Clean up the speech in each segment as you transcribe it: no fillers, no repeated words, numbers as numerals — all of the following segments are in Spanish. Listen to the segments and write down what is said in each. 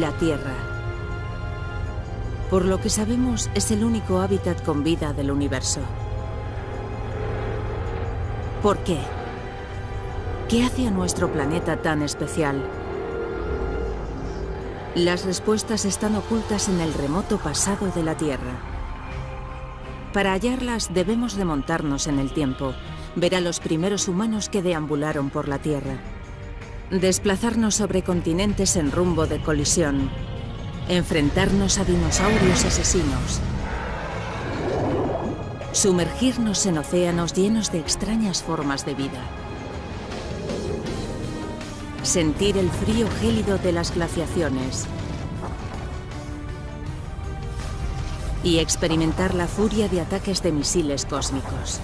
La Tierra. Por lo que sabemos, es el único hábitat con vida del universo. ¿Por qué? ¿Qué hace a nuestro planeta tan especial? Las respuestas están ocultas en el remoto pasado de la Tierra. Para hallarlas debemos remontarnos en el tiempo, ver a los primeros humanos que deambularon por la Tierra, desplazarnos sobre continentes en rumbo de colisión, enfrentarnos a dinosaurios asesinos, sumergirnos en océanos llenos de extrañas formas de vida, sentir el frío gélido de las glaciaciones y experimentar la furia de ataques de misiles cósmicos.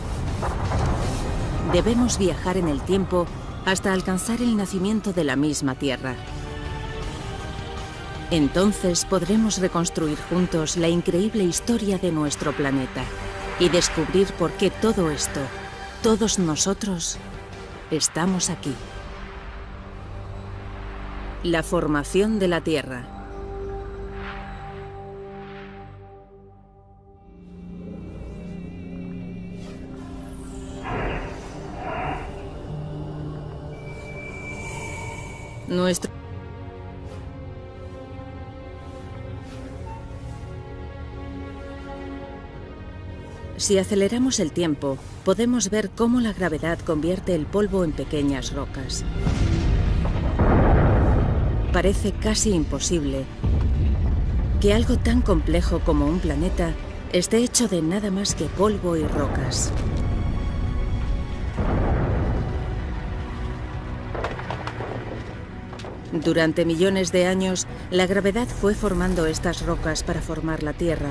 Debemos viajar en el tiempo hasta alcanzar el nacimiento de la misma Tierra. Entonces podremos reconstruir juntos la increíble historia de nuestro planeta y descubrir por qué todo esto, todos nosotros, estamos aquí. La formación de la Tierra. Si aceleramos el tiempo, podemos ver cómo la gravedad convierte el polvo en pequeñas rocas. Parece casi imposible que algo tan complejo como un planeta esté hecho de nada más que polvo y rocas. Durante millones de años, la gravedad fue formando estas rocas para formar la Tierra.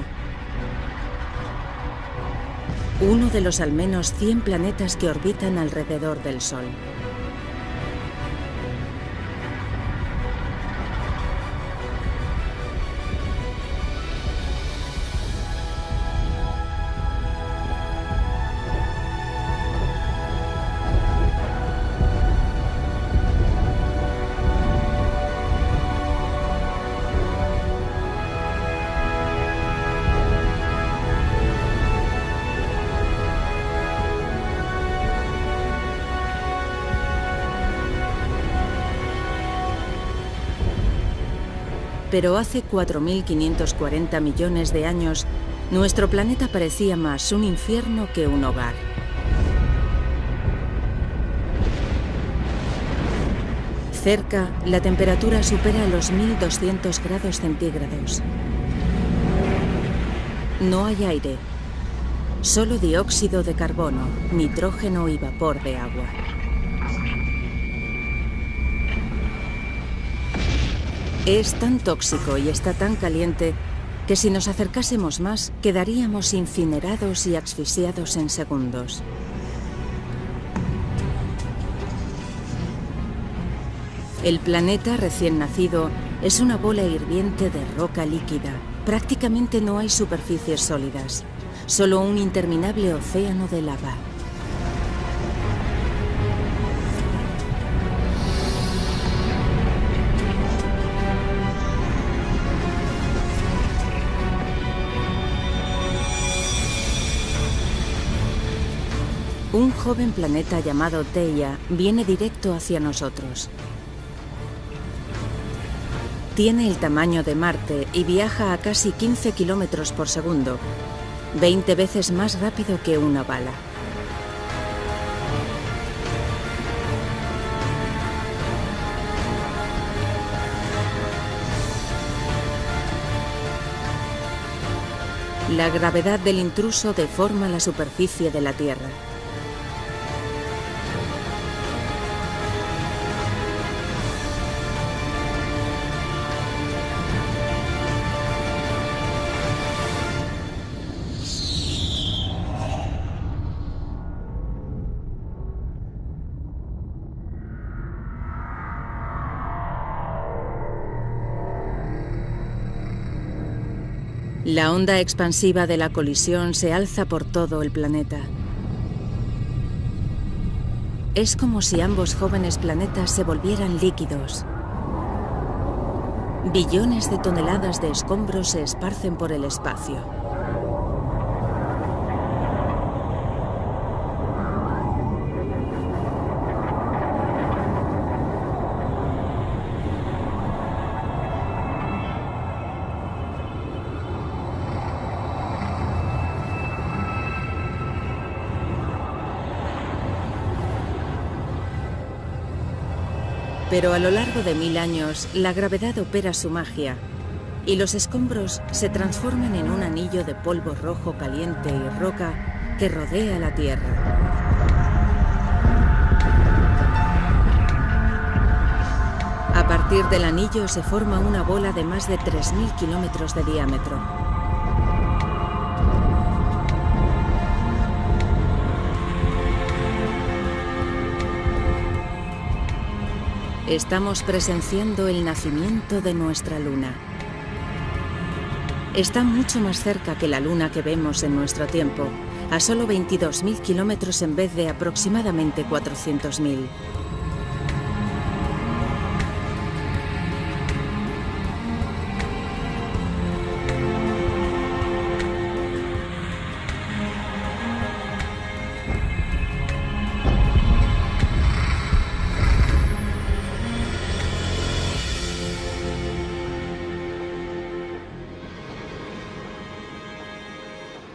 Uno de los al menos 100 planetas que orbitan alrededor del Sol. Pero hace 4.540 millones de años, nuestro planeta parecía más un infierno que un hogar. Cerca, la temperatura supera los 1.200 grados centígrados. No hay aire, solo dióxido de carbono, nitrógeno y vapor de agua. Es tan tóxico y está tan caliente que si nos acercásemos más, quedaríamos incinerados y asfixiados en segundos. El planeta recién nacido es una bola hirviente de roca líquida. Prácticamente no hay superficies sólidas, solo un interminable océano de lava. Un joven planeta llamado Theia viene directo hacia nosotros. Tiene el tamaño de Marte y viaja a casi 15 kilómetros por segundo, 20 veces más rápido que una bala. La gravedad del intruso deforma la superficie de la Tierra. La onda expansiva de la colisión se alza por todo el planeta. Es como si ambos jóvenes planetas se volvieran líquidos. Billones de toneladas de escombros se esparcen por el espacio. Pero a lo largo de 1000 años, la gravedad opera su magia y los escombros se transforman en un anillo de polvo rojo caliente y roca que rodea la Tierra. A partir del anillo se forma una bola de más de 3000 kilómetros de diámetro. Estamos presenciando el nacimiento de nuestra luna. Está mucho más cerca que la luna que vemos en nuestro tiempo, a solo 22.000 kilómetros en vez de aproximadamente 400.000.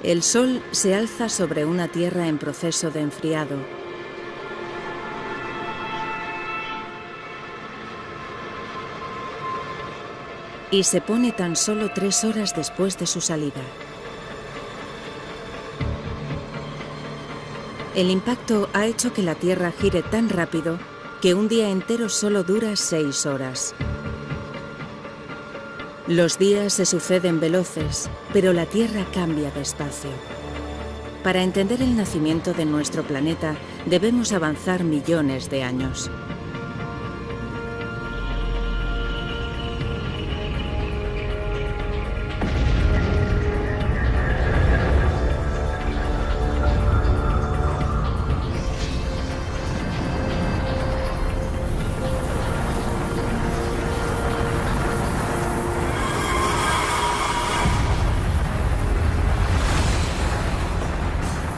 El Sol se alza sobre una Tierra en proceso de enfriado. Y se pone tan solo 3 horas después de su salida. El impacto ha hecho que la Tierra gire tan rápido que un día entero solo dura 6 horas. Los días se suceden veloces, pero la Tierra cambia despacio. Para entender el nacimiento de nuestro planeta, debemos avanzar millones de años.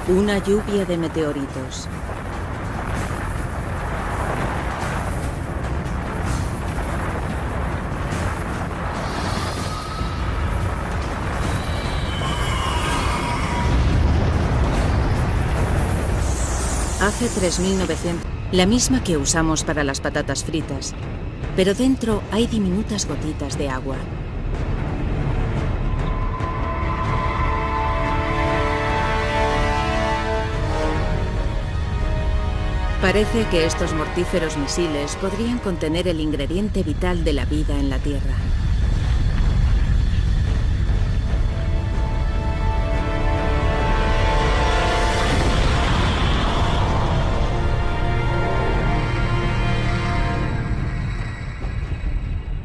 Una lluvia de meteoritos. Hace 3900, la misma que usamos para las patatas fritas, pero dentro hay diminutas gotitas de agua. Parece que estos mortíferos misiles podrían contener el ingrediente vital de la vida en la Tierra.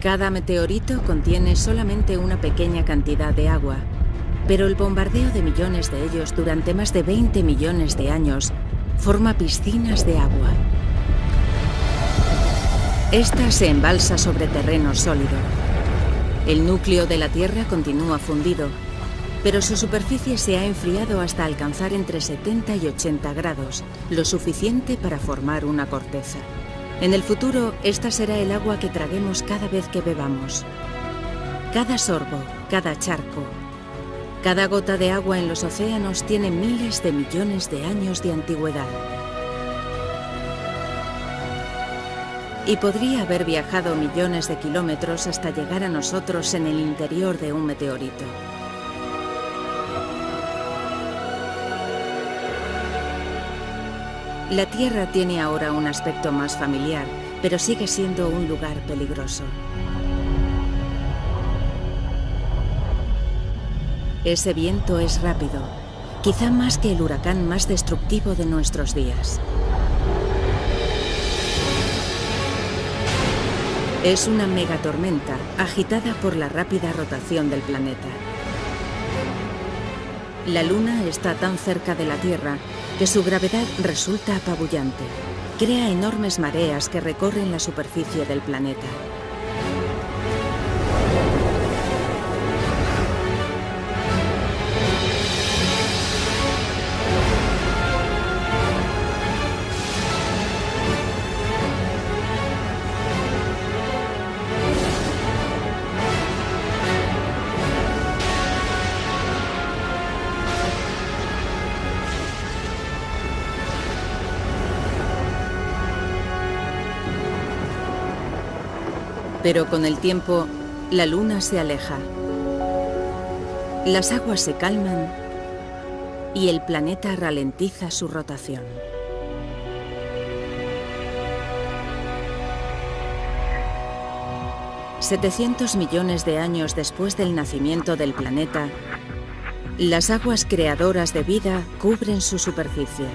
Cada meteorito contiene solamente una pequeña cantidad de agua, pero el bombardeo de millones de ellos durante más de 20 millones de años forma piscinas de agua. Esta se embalsa sobre terreno sólido. El núcleo de la Tierra continúa fundido, pero su superficie se ha enfriado hasta alcanzar entre 70 y 80 grados, lo suficiente para formar una corteza. En el futuro, esta será el agua que traguemos cada vez que bebamos. Cada sorbo, cada charco, cada gota de agua en los océanos tiene miles de millones de años de antigüedad. Y podría haber viajado millones de kilómetros hasta llegar a nosotros en el interior de un meteorito. La Tierra tiene ahora un aspecto más familiar, pero sigue siendo un lugar peligroso. Ese viento es rápido, quizá más que el huracán más destructivo de nuestros días. Es una megatormenta agitada por la rápida rotación del planeta. La Luna está tan cerca de la Tierra que su gravedad resulta apabullante. Crea enormes mareas que recorren la superficie del planeta. Pero con el tiempo, la Luna se aleja. Las aguas se calman y el planeta ralentiza su rotación. $700 millones de años después del nacimiento del planeta, las aguas creadoras de vida cubren su superficie.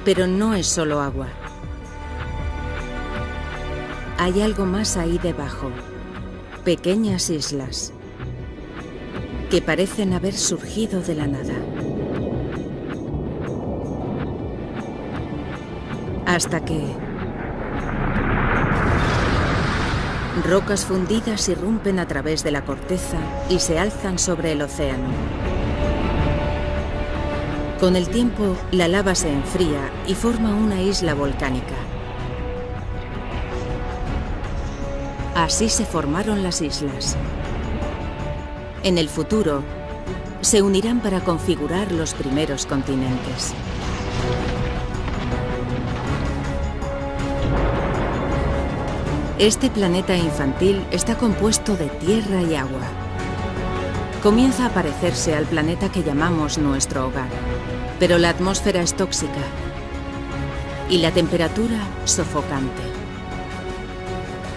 Pero no es solo agua. Hay algo más ahí debajo. Pequeñas islas que parecen haber surgido de la nada. Hasta que rocas fundidas irrumpen a través de la corteza y se alzan sobre el océano. Con el tiempo, la lava se enfría y forma una isla volcánica. Así se formaron las islas. En el futuro, se unirán para configurar los primeros continentes. Este planeta infantil está compuesto de tierra y agua. Comienza a parecerse al planeta que llamamos nuestro hogar, pero la atmósfera es tóxica y la temperatura sofocante.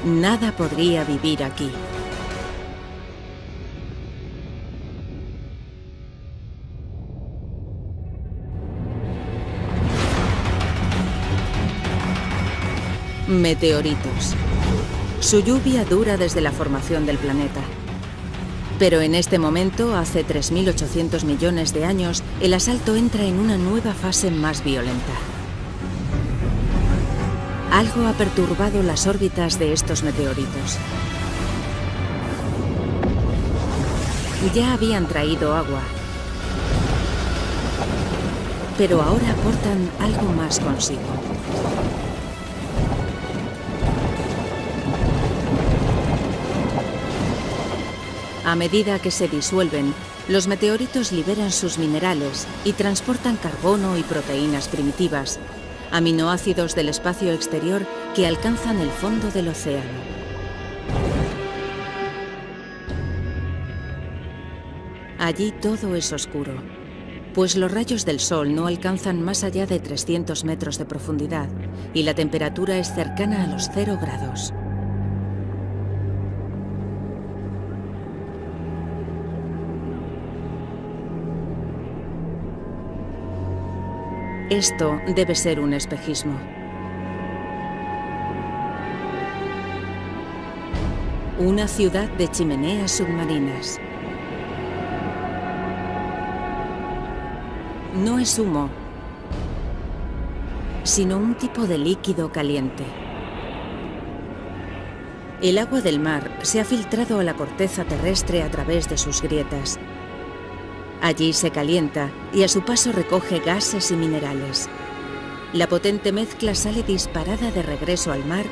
Nada podría vivir aquí. Meteoritos. Su lluvia dura desde la formación del planeta. Pero en este momento, hace 3.800 millones de años, el asalto entra en una nueva fase más violenta. Algo ha perturbado las órbitas de estos meteoritos. Ya habían traído agua, pero ahora aportan algo más consigo. A medida que se disuelven, los meteoritos liberan sus minerales y transportan carbono y proteínas primitivas, aminoácidos del espacio exterior que alcanzan el fondo del océano. Allí todo es oscuro, pues los rayos del sol no alcanzan más allá de 300 metros de profundidad y la temperatura es cercana a los 0 grados. Esto debe ser un espejismo. Una ciudad de chimeneas submarinas. No es humo, sino un tipo de líquido caliente. El agua del mar se ha filtrado a la corteza terrestre a través de sus grietas. Allí se calienta y a su paso recoge gases y minerales. La potente mezcla sale disparada de regreso al mar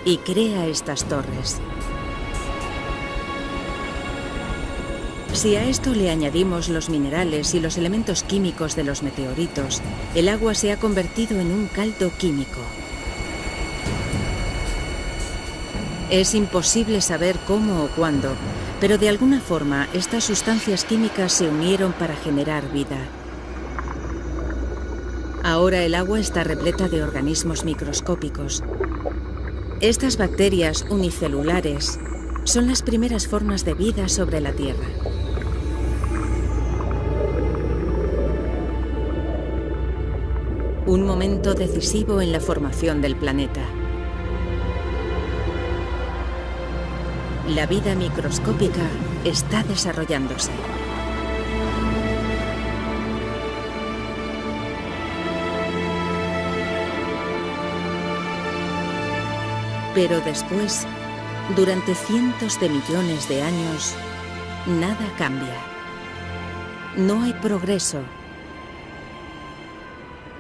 y crea estas torres. Si a esto le añadimos los minerales y los elementos químicos de los meteoritos, el agua se ha convertido en un caldo químico. Es imposible saber cómo o cuándo, pero de alguna forma estas sustancias químicas se unieron para generar vida. Ahora el agua está repleta de organismos microscópicos. Estas bacterias unicelulares son las primeras formas de vida sobre la Tierra. Un momento decisivo en la formación del planeta. La vida microscópica está desarrollándose. Pero después, durante cientos de millones de años, nada cambia. No hay progreso,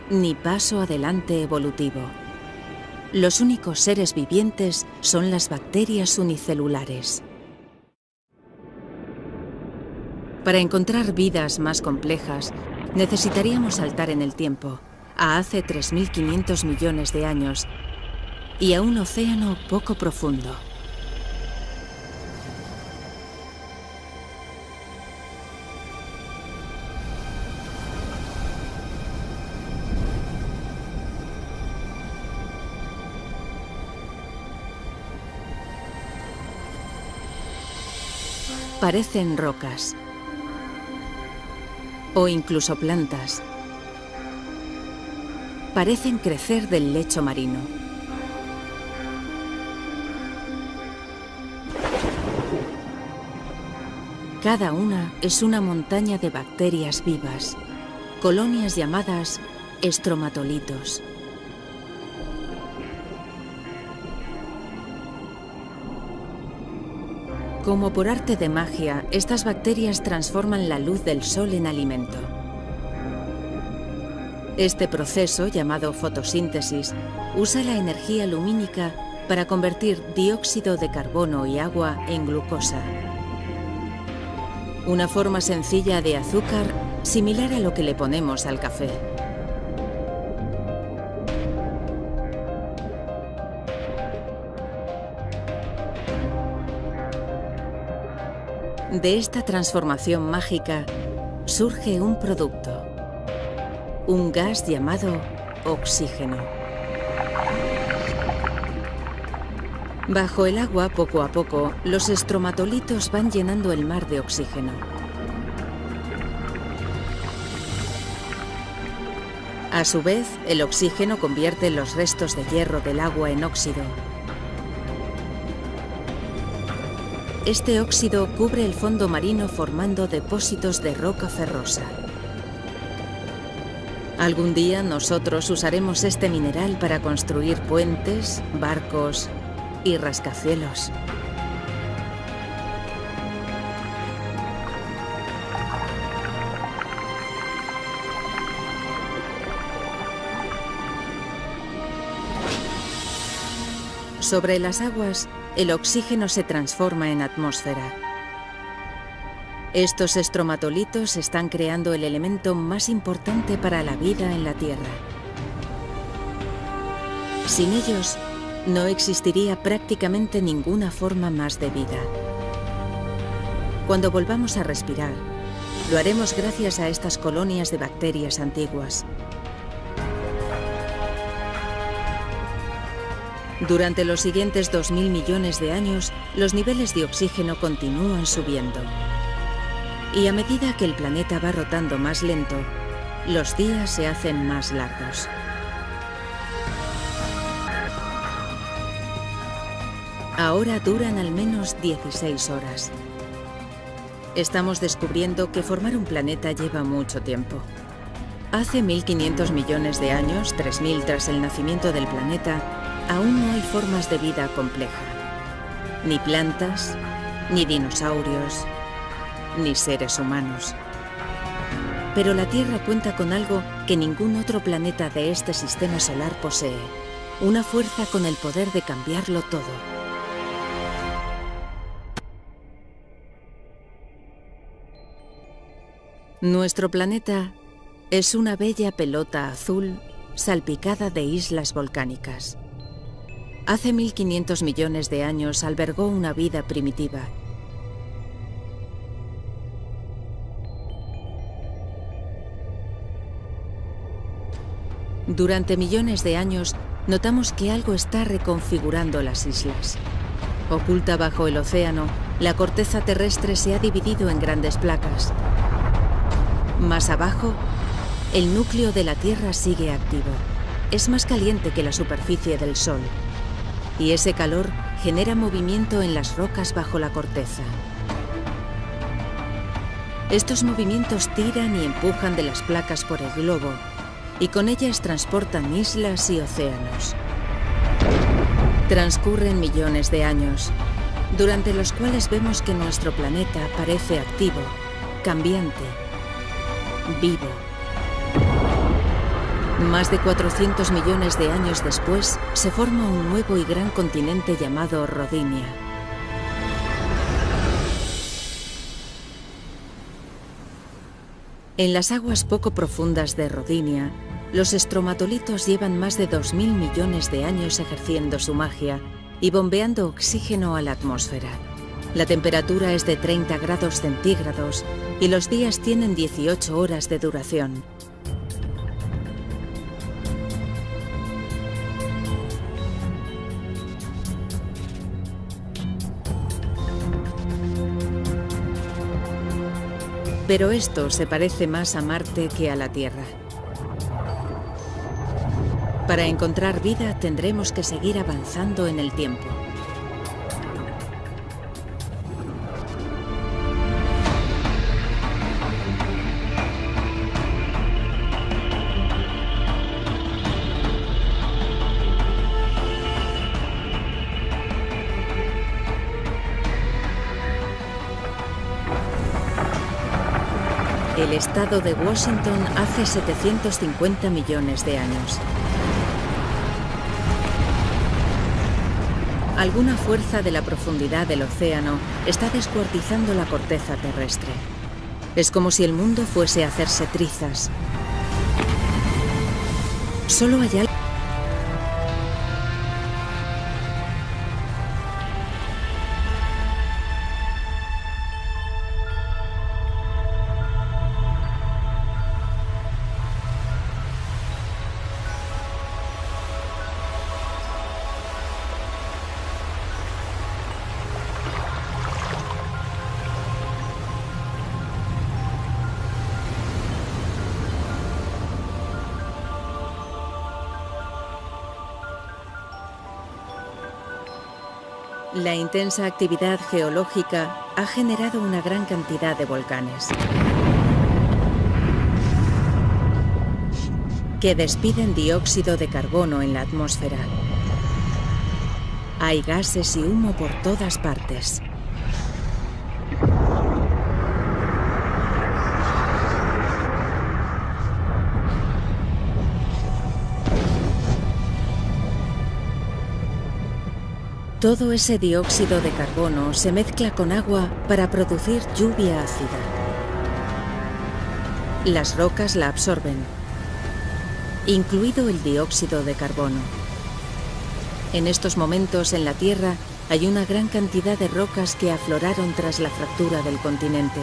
ni paso adelante evolutivo. Los únicos seres vivientes son las bacterias unicelulares. Para encontrar vidas más complejas, necesitaríamos saltar en el tiempo, a hace 3.500 millones de años y a un océano poco profundo. Parecen rocas o incluso plantas. Parecen crecer del lecho marino. Cada una es una montaña de bacterias vivas, colonias llamadas estromatolitos. Como por arte de magia, estas bacterias transforman la luz del sol en alimento. Este proceso, llamado fotosíntesis, usa la energía lumínica para convertir dióxido de carbono y agua en glucosa. Una forma sencilla de azúcar similar a lo que le ponemos al café. De esta transformación mágica surge un producto, un gas llamado oxígeno. Bajo el agua, poco a poco, los estromatolitos van llenando el mar de oxígeno. A su vez, el oxígeno convierte los restos de hierro del agua en óxido. Este óxido cubre el fondo marino formando depósitos de roca ferrosa. Algún día nosotros usaremos este mineral para construir puentes, barcos y rascacielos. Sobre las aguas, el oxígeno se transforma en atmósfera. Estos estromatolitos están creando el elemento más importante para la vida en la Tierra. Sin ellos, no existiría prácticamente ninguna forma más de vida. Cuando volvamos a respirar, lo haremos gracias a estas colonias de bacterias antiguas. Durante los siguientes 2.000 millones de años, los niveles de oxígeno continúan subiendo. Y a medida que el planeta va rotando más lento, los días se hacen más largos. Ahora duran al menos 16 horas. Estamos descubriendo que formar un planeta lleva mucho tiempo. Hace 1.500 millones de años, 3.000 tras el nacimiento del planeta, aún no hay formas de vida compleja. Ni plantas, ni dinosaurios, ni seres humanos. Pero la Tierra cuenta con algo que ningún otro planeta de este sistema solar posee. Una fuerza con el poder de cambiarlo todo. Nuestro planeta es una bella pelota azul salpicada de islas volcánicas. Hace 1.500 millones de años albergó una vida primitiva. Durante millones de años, notamos que algo está reconfigurando las islas. Oculta bajo el océano, la corteza terrestre se ha dividido en grandes placas. Más abajo, el núcleo de la Tierra sigue activo. Es más caliente que la superficie del Sol. Y ese calor genera movimiento en las rocas bajo la corteza. Estos movimientos tiran y empujan de las placas por el globo, y con ellas transportan islas y océanos. Transcurren millones de años, durante los cuales vemos que nuestro planeta parece activo, cambiante, vivo. Más de 400 millones de años después, se forma un nuevo y gran continente llamado Rodinia. En las aguas poco profundas de Rodinia, Los estromatolitos llevan más de 2.000 millones de años ejerciendo su magia y bombeando oxígeno a la atmósfera. La temperatura es de 30 grados centígrados y los días tienen 18 horas de duración. Pero esto se parece más a Marte que a la Tierra. Para encontrar vida tendremos que seguir avanzando en el tiempo. El estado de Washington hace 750 millones de años. Alguna fuerza de la profundidad del océano está descuartizando la corteza terrestre. Es como si el mundo fuese a hacerse trizas. Solo hay algo. La intensa actividad geológica ha generado una gran cantidad de volcanes que despiden dióxido de carbono en la atmósfera. Hay gases y humo por todas partes. Todo ese dióxido de carbono se mezcla con agua para producir lluvia ácida. Las rocas la absorben, incluido el dióxido de carbono. En estos momentos en la Tierra hay una gran cantidad de rocas que afloraron tras la fractura del continente.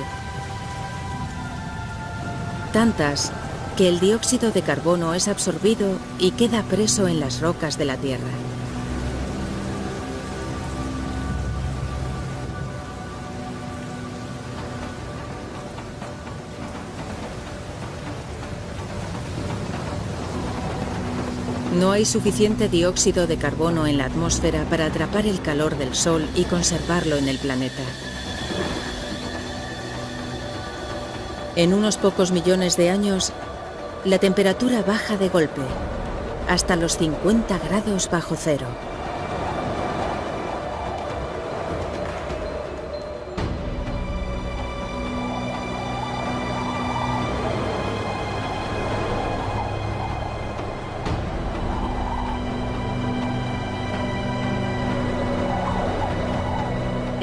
Tantas que el dióxido de carbono es absorbido y queda preso en las rocas de la Tierra. No hay suficiente dióxido de carbono en la atmósfera para atrapar el calor del Sol y conservarlo en el planeta. En unos pocos millones de años, la temperatura baja de golpe, hasta los 50 grados bajo cero.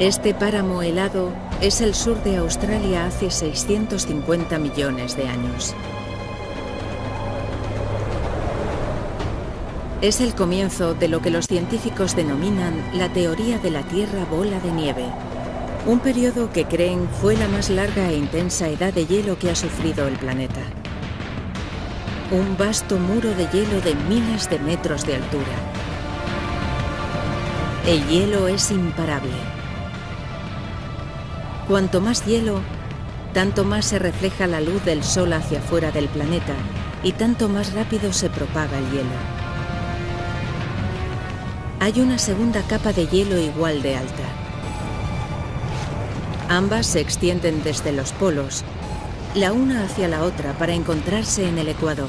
Este páramo helado es el sur de Australia hace 650 millones de años. Es el comienzo de lo que los científicos denominan la teoría de la Tierra bola de nieve, un periodo que creen fue la más larga e intensa edad de hielo que ha sufrido el planeta. Un vasto muro de hielo de miles de metros de altura. El hielo es imparable. Cuanto más hielo, tanto más se refleja la luz del Sol hacia afuera del planeta y tanto más rápido se propaga el hielo. Hay una segunda capa de hielo igual de alta. Ambas se extienden desde los polos, la una hacia la otra para encontrarse en el ecuador.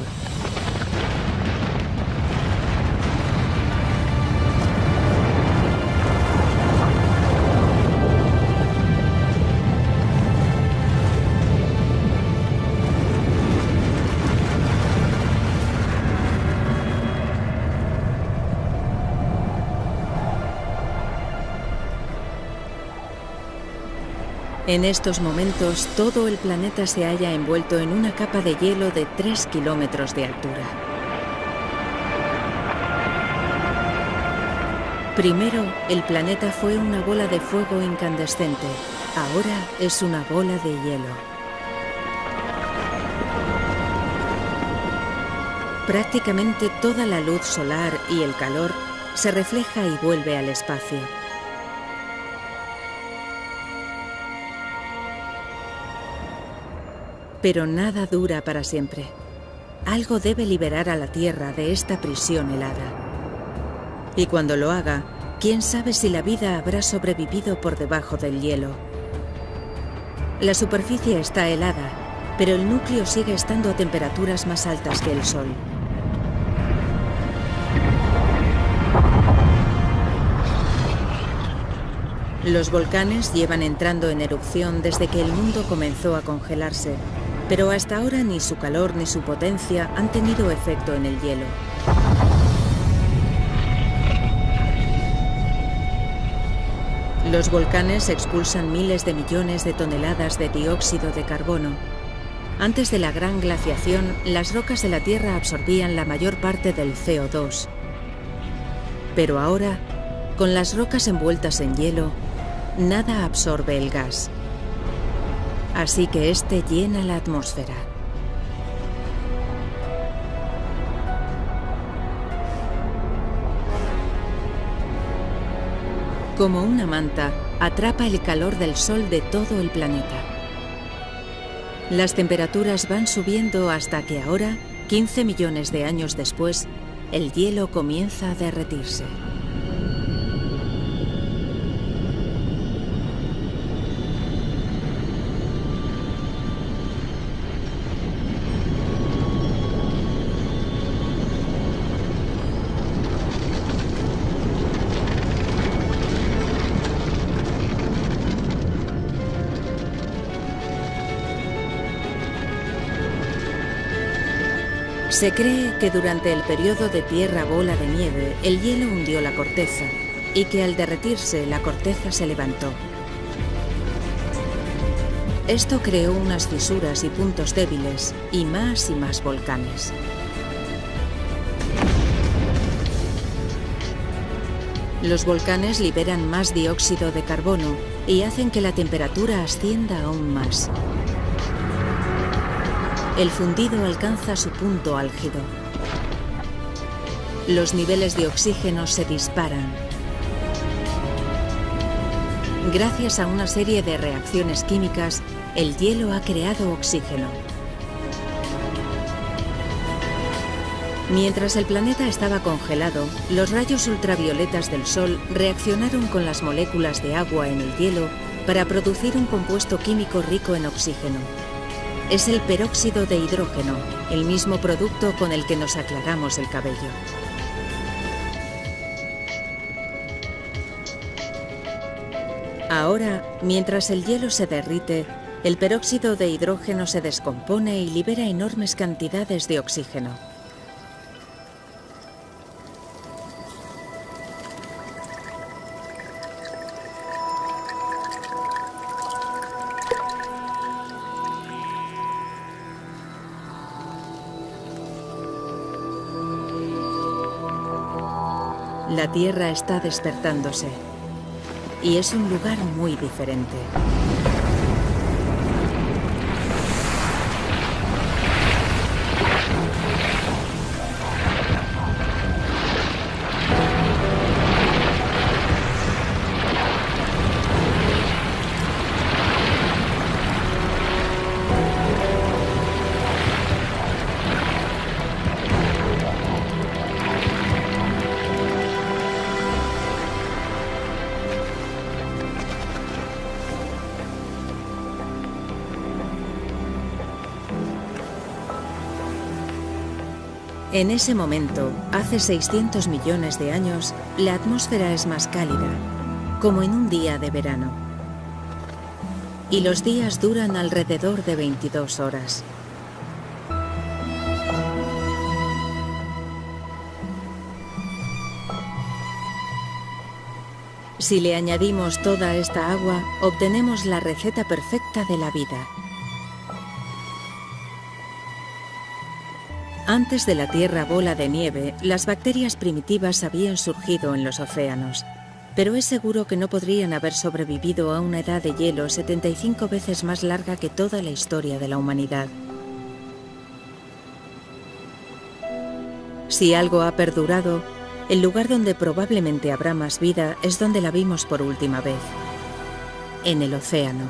En estos momentos, todo el planeta se halla envuelto en una capa de hielo de 3 kilómetros de altura. Primero, el planeta fue una bola de fuego incandescente. Ahora es una bola de hielo. Prácticamente toda la luz solar y el calor se refleja y vuelve al espacio. Pero nada dura para siempre. Algo debe liberar a la Tierra de esta prisión helada. Y cuando lo haga, quién sabe si la vida habrá sobrevivido por debajo del hielo. La superficie está helada, pero el núcleo sigue estando a temperaturas más altas que el Sol. Los volcanes llevan entrando en erupción desde que el mundo comenzó a congelarse, pero hasta ahora ni su calor ni su potencia han tenido efecto en el hielo. Los volcanes expulsan miles de millones de toneladas de dióxido de carbono. Antes de la gran glaciación, las rocas de la Tierra absorbían la mayor parte del CO2. Pero ahora, con las rocas envueltas en hielo, nada absorbe el gas. Así que este llena la atmósfera. Como una manta, atrapa el calor del Sol de todo el planeta. Las temperaturas van subiendo hasta que ahora, 15 millones de años después, el hielo comienza a derretirse. Se cree que durante el periodo de tierra bola de nieve, el hielo hundió la corteza y que al derretirse la corteza se levantó. Esto creó unas fisuras y puntos débiles y más volcanes. Los volcanes liberan más dióxido de carbono y hacen que la temperatura ascienda aún más. El fundido alcanza su punto álgido. Los niveles de oxígeno se disparan. Gracias a una serie de reacciones químicas, el hielo ha creado oxígeno. Mientras el planeta estaba congelado, los rayos ultravioletas del Sol reaccionaron con las moléculas de agua en el hielo para producir un compuesto químico rico en oxígeno. Es el peróxido de hidrógeno, el mismo producto con el que nos aclaramos el cabello. Ahora, mientras el hielo se derrite, el peróxido de hidrógeno se descompone y libera enormes cantidades de oxígeno. La Tierra está despertándose y es un lugar muy diferente. En ese momento, hace 600 millones de años, la atmósfera es más cálida, como en un día de verano. Y los días duran alrededor de 22 horas. Si le añadimos toda esta agua, obtenemos la receta perfecta de la vida. Antes de la Tierra bola de nieve, las bacterias primitivas habían surgido en los océanos. Pero es seguro que no podrían haber sobrevivido a una edad de hielo 75 veces más larga que toda la historia de la humanidad. Si algo ha perdurado, el lugar donde probablemente habrá más vida es donde la vimos por última vez, en el océano.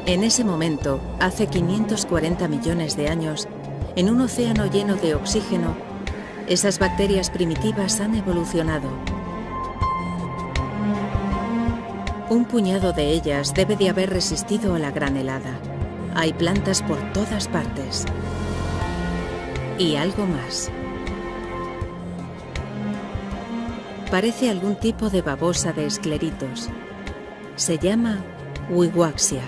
En ese momento, hace 540 millones de años, en un océano lleno de oxígeno, esas bacterias primitivas han evolucionado. Un puñado de ellas debe de haber resistido a la gran helada. Hay plantas por todas partes. Y algo más. Parece algún tipo de babosa de escleritos. Se llama Wiwaxia.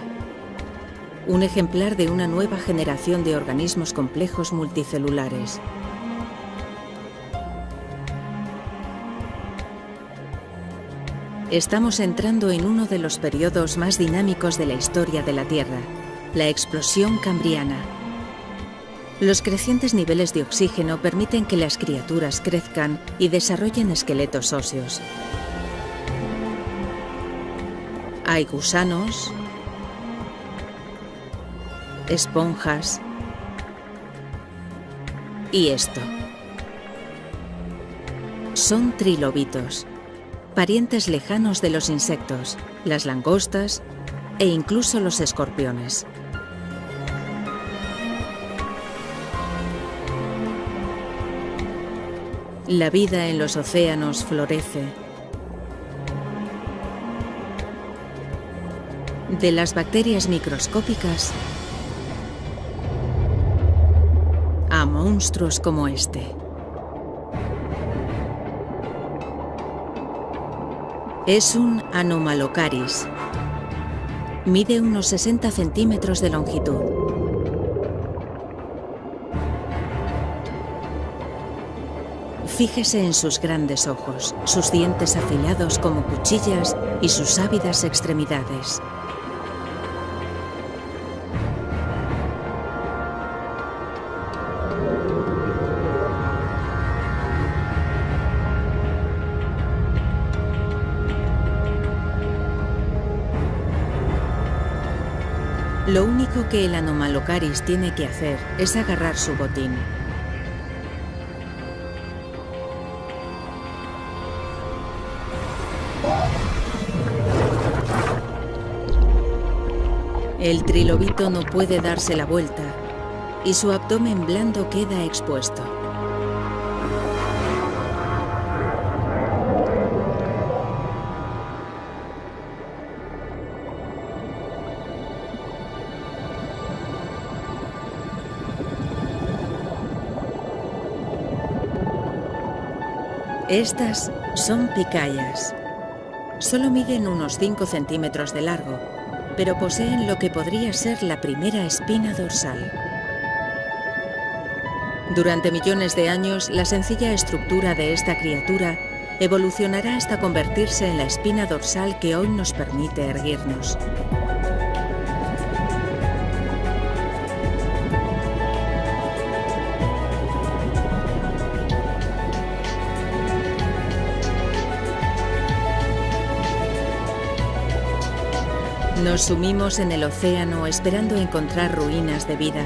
Un ejemplar de una nueva generación de organismos complejos multicelulares. Estamos entrando en uno de los periodos más dinámicos de la historia de la Tierra, la explosión cambriana. Los crecientes niveles de oxígeno permiten que las criaturas crezcan y desarrollen esqueletos óseos. Hay gusanos, esponjas y esto. Son trilobitos, parientes lejanos de los insectos, las langostas e incluso los escorpiones. La vida en los océanos florece. De las bacterias microscópicas a monstruos como este. Es un Anomalocaris. Mide unos 60 centímetros de longitud. Fíjese en sus grandes ojos, sus dientes afilados como cuchillas y sus ávidas extremidades. Lo único que el Anomalocaris tiene que hacer es agarrar su botín. El trilobito no puede darse la vuelta y su abdomen blando queda expuesto. Estas son picayas. Solo miden unos 5 centímetros de largo, pero poseen lo que podría ser la primera espina dorsal. Durante millones de años, la sencilla estructura de esta criatura evolucionará hasta convertirse en la espina dorsal que hoy nos permite erguirnos. Nos sumimos en el océano esperando encontrar ruinas de vida.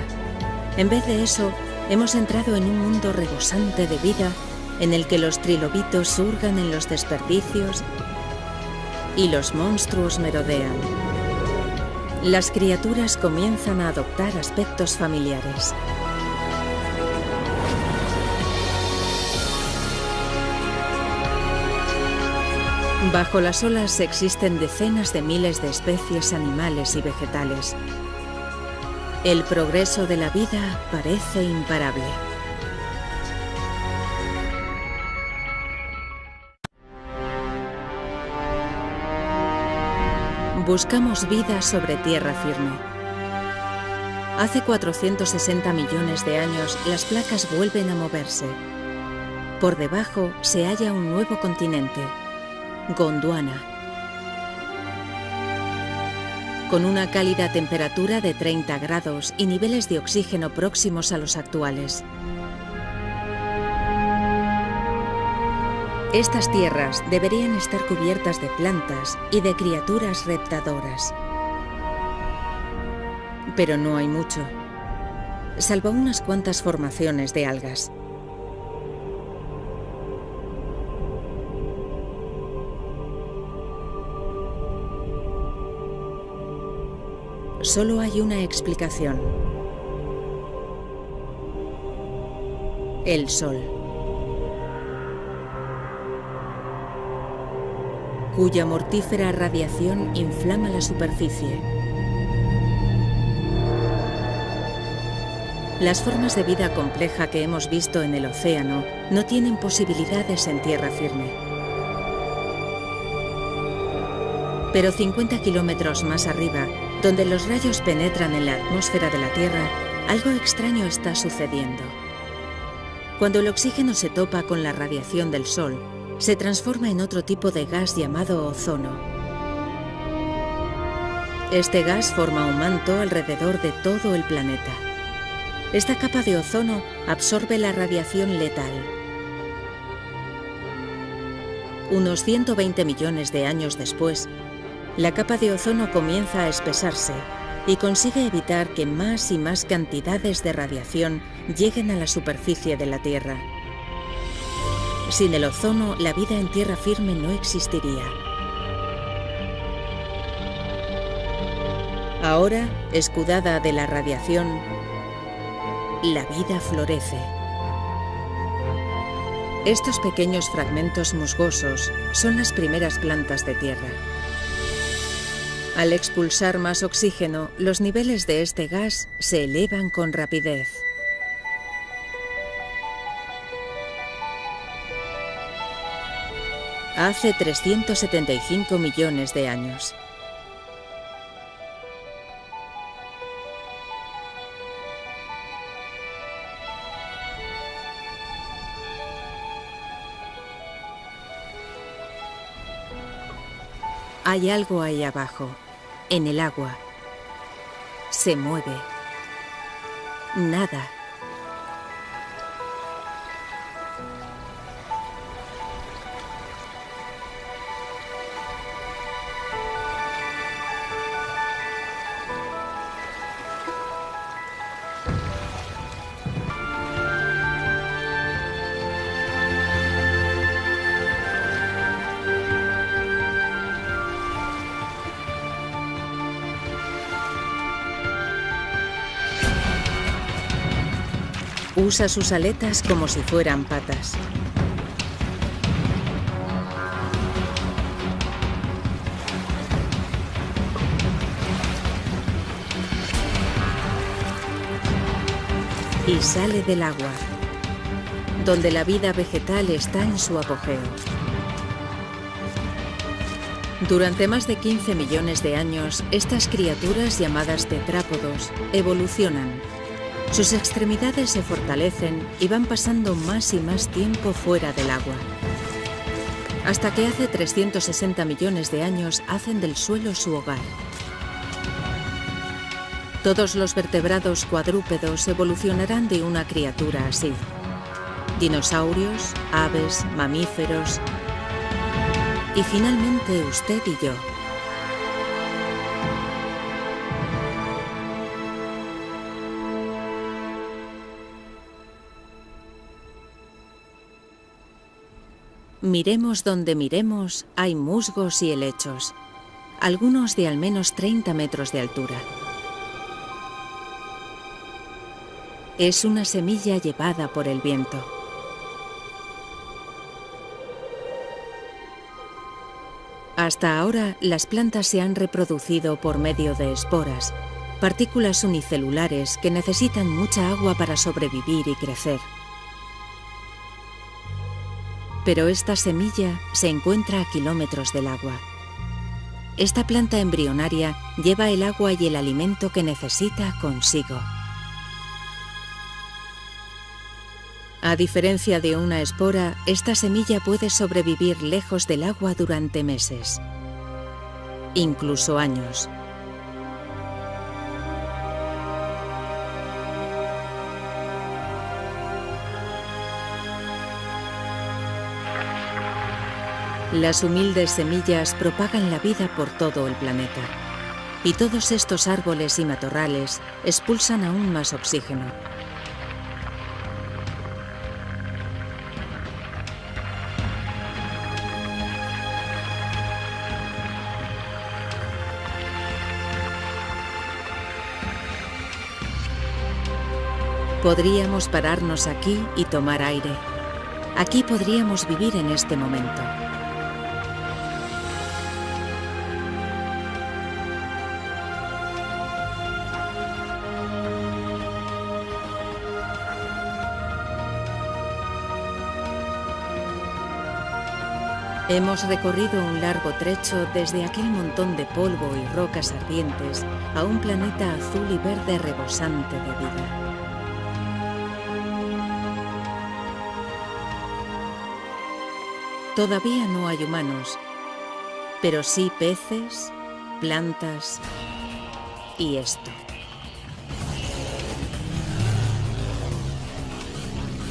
En vez de eso, hemos entrado en un mundo rebosante de vida en el que los trilobitos surgan en los desperdicios y los monstruos merodean. Las criaturas comienzan a adoptar aspectos familiares. Bajo las olas existen decenas de miles de especies animales y vegetales. El progreso de la vida parece imparable. Buscamos vida sobre tierra firme. Hace 460 millones de años, las placas vuelven a moverse. Por debajo se halla un nuevo continente, Gondwana, con una cálida temperatura de 30 grados y niveles de oxígeno próximos a los actuales. Estas tierras deberían estar cubiertas de plantas y de criaturas reptadoras. Pero no hay mucho, salvo unas cuantas formaciones de algas. Solo hay una explicación: el Sol, cuya mortífera radiación inflama la superficie. Las formas de vida compleja que hemos visto en el océano no tienen posibilidades en tierra firme. Pero 50 kilómetros más arriba, donde los rayos penetran en la atmósfera de la Tierra, algo extraño está sucediendo. Cuando el oxígeno se topa con la radiación del Sol, se transforma en otro tipo de gas llamado ozono. Este gas forma un manto alrededor de todo el planeta. Esta capa de ozono absorbe la radiación letal. Unos 120 millones de años después, la capa de ozono comienza a espesarse y consigue evitar que más y más cantidades de radiación lleguen a la superficie de la Tierra. Sin el ozono, la vida en tierra firme no existiría. Ahora, escudada de la radiación, la vida florece. Estos pequeños fragmentos musgosos son las primeras plantas de tierra. Al expulsar más oxígeno, los niveles de este gas se elevan con rapidez. Hace 375 millones de años. Hay algo ahí abajo, en el agua. Se mueve. Nada. Usa sus aletas como si fueran patas. Y sale del agua, donde la vida vegetal está en su apogeo. Durante más de 15 millones de años, estas criaturas llamadas tetrápodos evolucionan. Sus extremidades se fortalecen y van pasando más y más tiempo fuera del agua. Hasta que hace 360 millones de años hacen del suelo su hogar. Todos los vertebrados cuadrúpedos evolucionarán de una criatura así. Dinosaurios, aves, mamíferos y finalmente usted y yo. Miremos donde miremos, hay musgos y helechos, algunos de al menos 30 metros de altura. Es una semilla llevada por el viento. Hasta ahora, las plantas se han reproducido por medio de esporas, partículas unicelulares que necesitan mucha agua para sobrevivir y crecer. Pero esta semilla se encuentra a kilómetros del agua. esta planta embrionaria lleva el agua y el alimento que necesita consigo. A diferencia de una espora, esta semilla puede sobrevivir lejos del agua durante meses, incluso años. Las humildes semillas propagan la vida por todo el planeta, y todos estos árboles y matorrales expulsan aún más oxígeno. Podríamos pararnos aquí y tomar aire. Aquí podríamos vivir en este momento. Hemos recorrido un largo trecho desde aquel montón de polvo y rocas ardientes a un planeta azul y verde rebosante de vida. Todavía no hay humanos, pero sí peces, plantas y esto.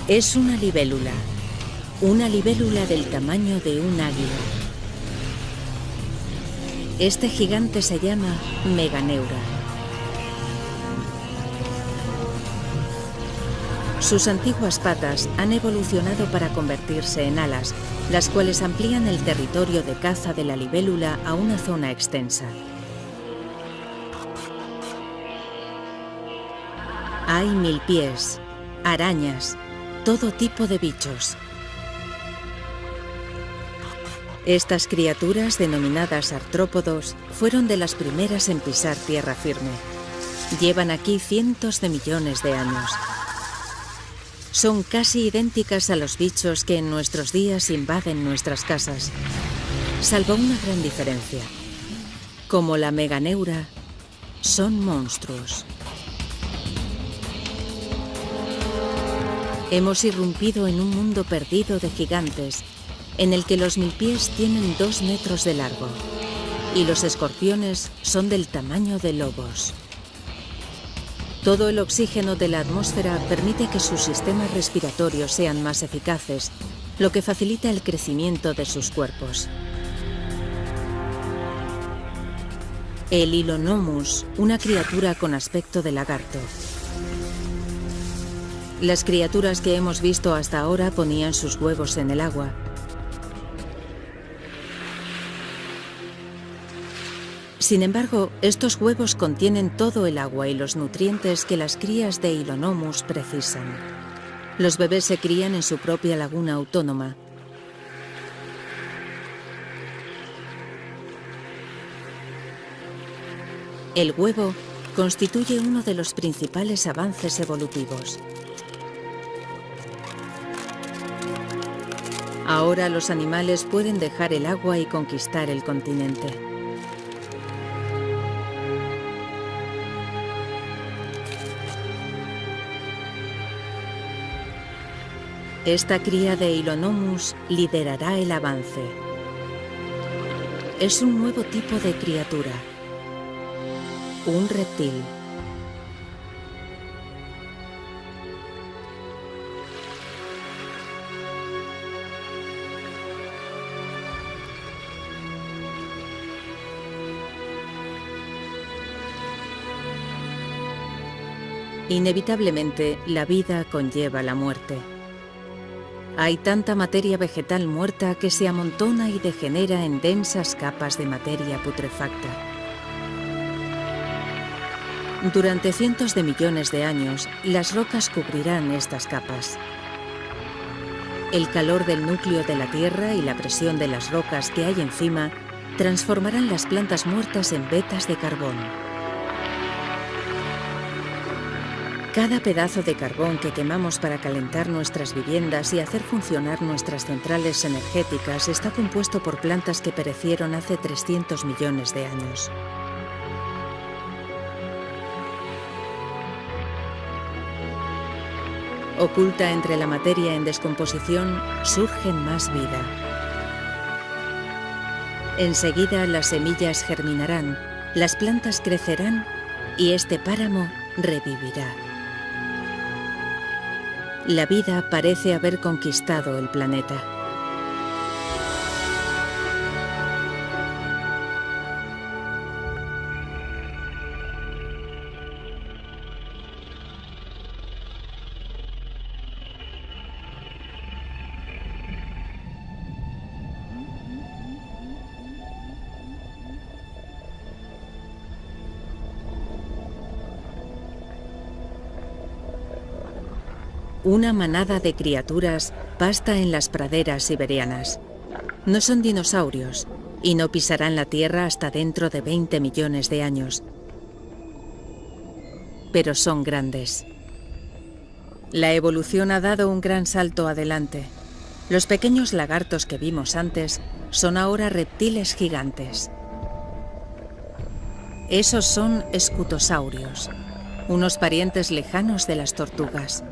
Es una libélula del tamaño de un águila. Este gigante se llama Meganeura. Sus antiguas patas han evolucionado para convertirse en alas, las cuales amplían el territorio de caza de la libélula a una zona extensa. Hay milpiés, arañas, todo tipo de bichos. Estas criaturas, denominadas artrópodos, fueron de las primeras en pisar tierra firme. Llevan aquí cientos de millones de años. Son casi idénticas a los bichos que en nuestros días invaden nuestras casas, salvo una gran diferencia. Como la Meganeura, son monstruos. Hemos irrumpido en un mundo perdido de gigantes, en el que los milpiés tienen 2 metros de largo y los escorpiones son del tamaño de lobos. Todo el oxígeno de la atmósfera permite que sus sistemas respiratorios sean más eficaces, lo que facilita el crecimiento de sus cuerpos. El Hylonomus, una criatura con aspecto de lagarto. Las criaturas que hemos visto hasta ahora ponían sus huevos en el agua. Sin embargo, estos huevos contienen todo el agua y los nutrientes que las crías de Hylonomus precisan. Los bebés se crían en su propia laguna autónoma. El huevo constituye uno de los principales avances evolutivos. Ahora los animales pueden dejar el agua y conquistar el continente. Esta cría de Hylonomus liderará el avance. Es un nuevo tipo de criatura, un reptil. Inevitablemente, la vida conlleva la muerte. Hay tanta materia vegetal muerta que se amontona y degenera en densas capas de materia putrefacta. Durante cientos de millones de años, las rocas cubrirán estas capas. El calor del núcleo de la Tierra y la presión de las rocas que hay encima transformarán las plantas muertas en vetas de carbón. Cada pedazo de carbón que quemamos para calentar nuestras viviendas y hacer funcionar nuestras centrales energéticas está compuesto por plantas que perecieron hace 300 millones de años. Oculta entre la materia en descomposición, surge más vida. Enseguida las semillas germinarán, las plantas crecerán y este páramo revivirá. La vida parece haber conquistado el planeta. Una manada de criaturas pasta en las praderas siberianas. No son dinosaurios y no pisarán la Tierra hasta dentro de 20 millones de años. Pero son grandes. La evolución ha dado un gran salto adelante. Los pequeños lagartos que vimos antes son ahora reptiles gigantes. Esos son escutosaurios, unos parientes lejanos de las tortugas.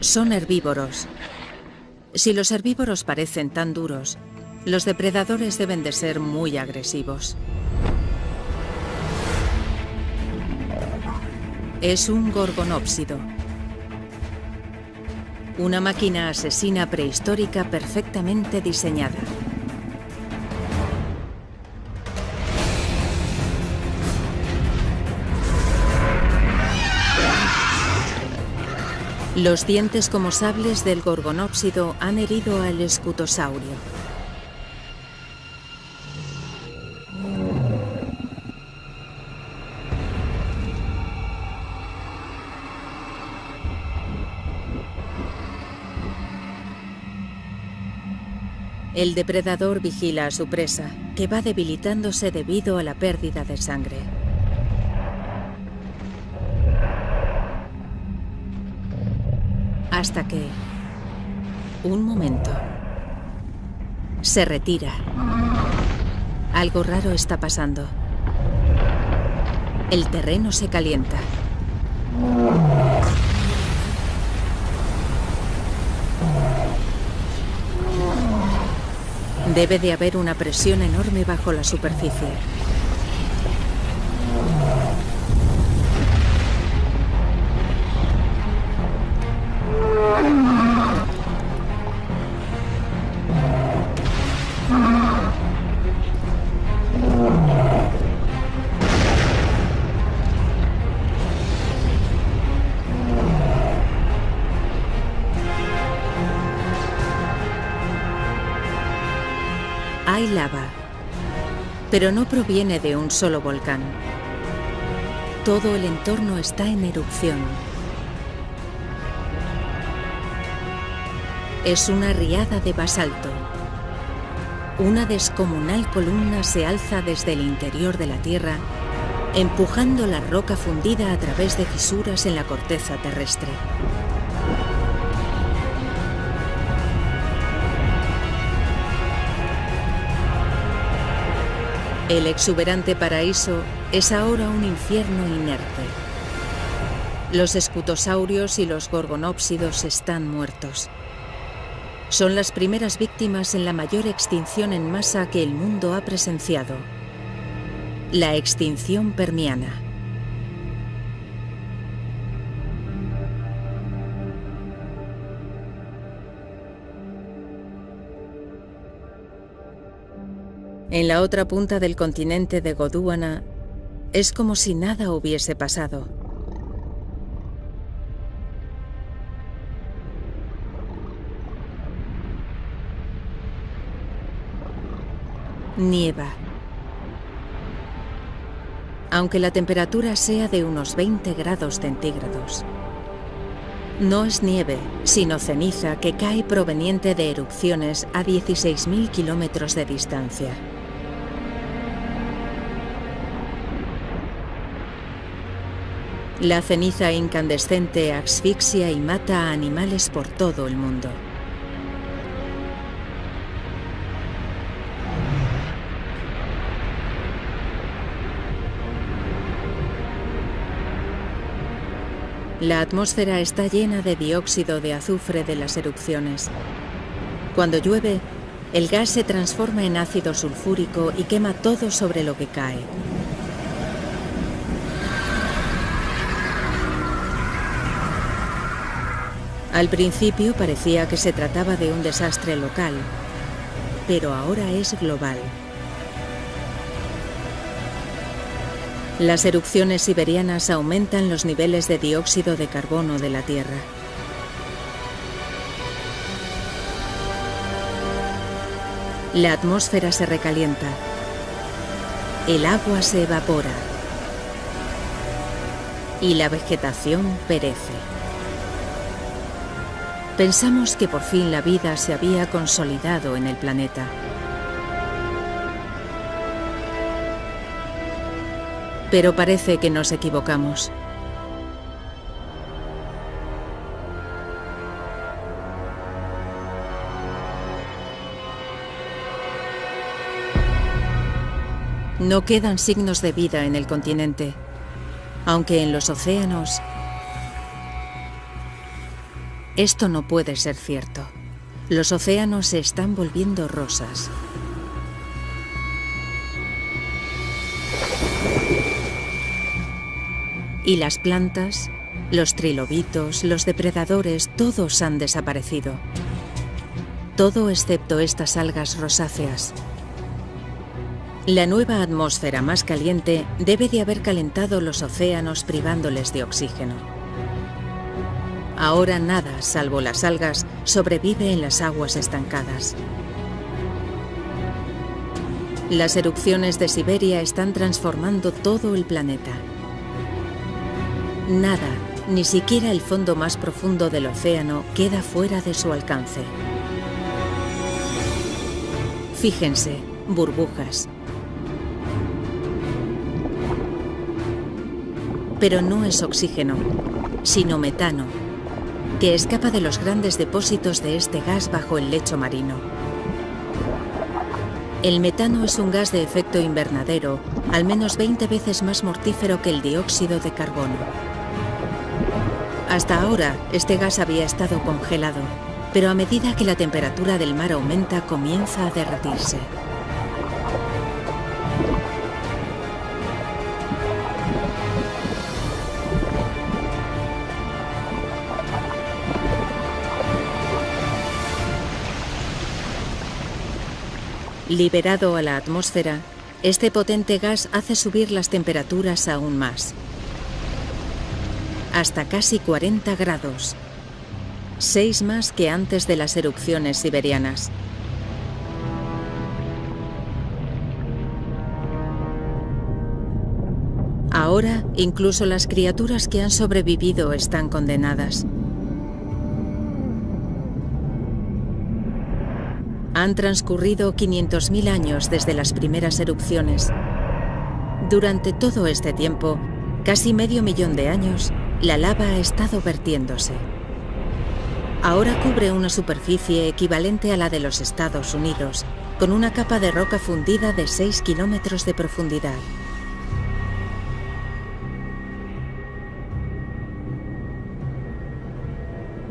Son herbívoros. Si los herbívoros parecen tan duros, los depredadores deben de ser muy agresivos. Es un gorgonópsido. Una máquina asesina prehistórica perfectamente diseñada. Los dientes como sables del gorgonópsido han herido al escutosaurio. El depredador vigila a su presa, que va debilitándose debido a la pérdida de sangre. Hasta que... un momento. Se retira. Algo raro está pasando. El terreno se calienta. Debe de haber una presión enorme bajo la superficie. Hay lava, pero no proviene de un solo volcán. Todo el entorno está en erupción. Es una riada de basalto. Una descomunal columna se alza desde el interior de la Tierra, empujando la roca fundida a través de fisuras en la corteza terrestre. El exuberante paraíso es ahora un infierno inerte. Los escutosaurios y los gorgonópsidos están muertos. Son las primeras víctimas en la mayor extinción en masa que el mundo ha presenciado. La extinción permiana. En la otra punta del continente de Gondwana, es como si nada hubiese pasado. Nieva. Aunque la temperatura sea de unos 20 grados centígrados. No es nieve, sino ceniza que cae proveniente de erupciones a 16.000 kilómetros de distancia. La ceniza incandescente asfixia y mata a animales por todo el mundo. La atmósfera está llena de dióxido de azufre de las erupciones. Cuando llueve, el gas se transforma en ácido sulfúrico y quema todo sobre lo que cae. Al principio parecía que se trataba de un desastre local, pero ahora es global. Las erupciones siberianas aumentan los niveles de dióxido de carbono de la Tierra. La atmósfera se recalienta. El agua se evapora. Y la vegetación perece. Pensamos que por fin la vida se había consolidado en el planeta. Pero parece que nos equivocamos. No quedan signos de vida en el continente, aunque en los océanos esto no puede ser cierto. Los océanos se están volviendo rosas. Y las plantas, los trilobitos, los depredadores, todos han desaparecido. Todo excepto estas algas rosáceas. La nueva atmósfera más caliente debe de haber calentado los océanos privándoles de oxígeno. Ahora nada, salvo las algas, sobrevive en las aguas estancadas. Las erupciones de Siberia están transformando todo el planeta. Nada, ni siquiera el fondo más profundo del océano, queda fuera de su alcance. Fíjense, burbujas. Pero no es oxígeno, sino metano, que escapa de los grandes depósitos de este gas bajo el lecho marino. El metano es un gas de efecto invernadero, al menos 20 veces más mortífero que el dióxido de carbono. Hasta ahora, este gas había estado congelado, pero a medida que la temperatura del mar aumenta, comienza a derretirse. Liberado a la atmósfera, este potente gas hace subir las temperaturas aún más. Hasta casi 40 grados. 6 más que antes de las erupciones siberianas. Ahora, incluso las criaturas que han sobrevivido están condenadas. Han transcurrido 500.000 años desde las primeras erupciones. Durante todo este tiempo, casi medio millón de años, la lava ha estado vertiéndose. Ahora cubre una superficie equivalente a la de los Estados Unidos, con una capa de roca fundida de 6 kilómetros de profundidad.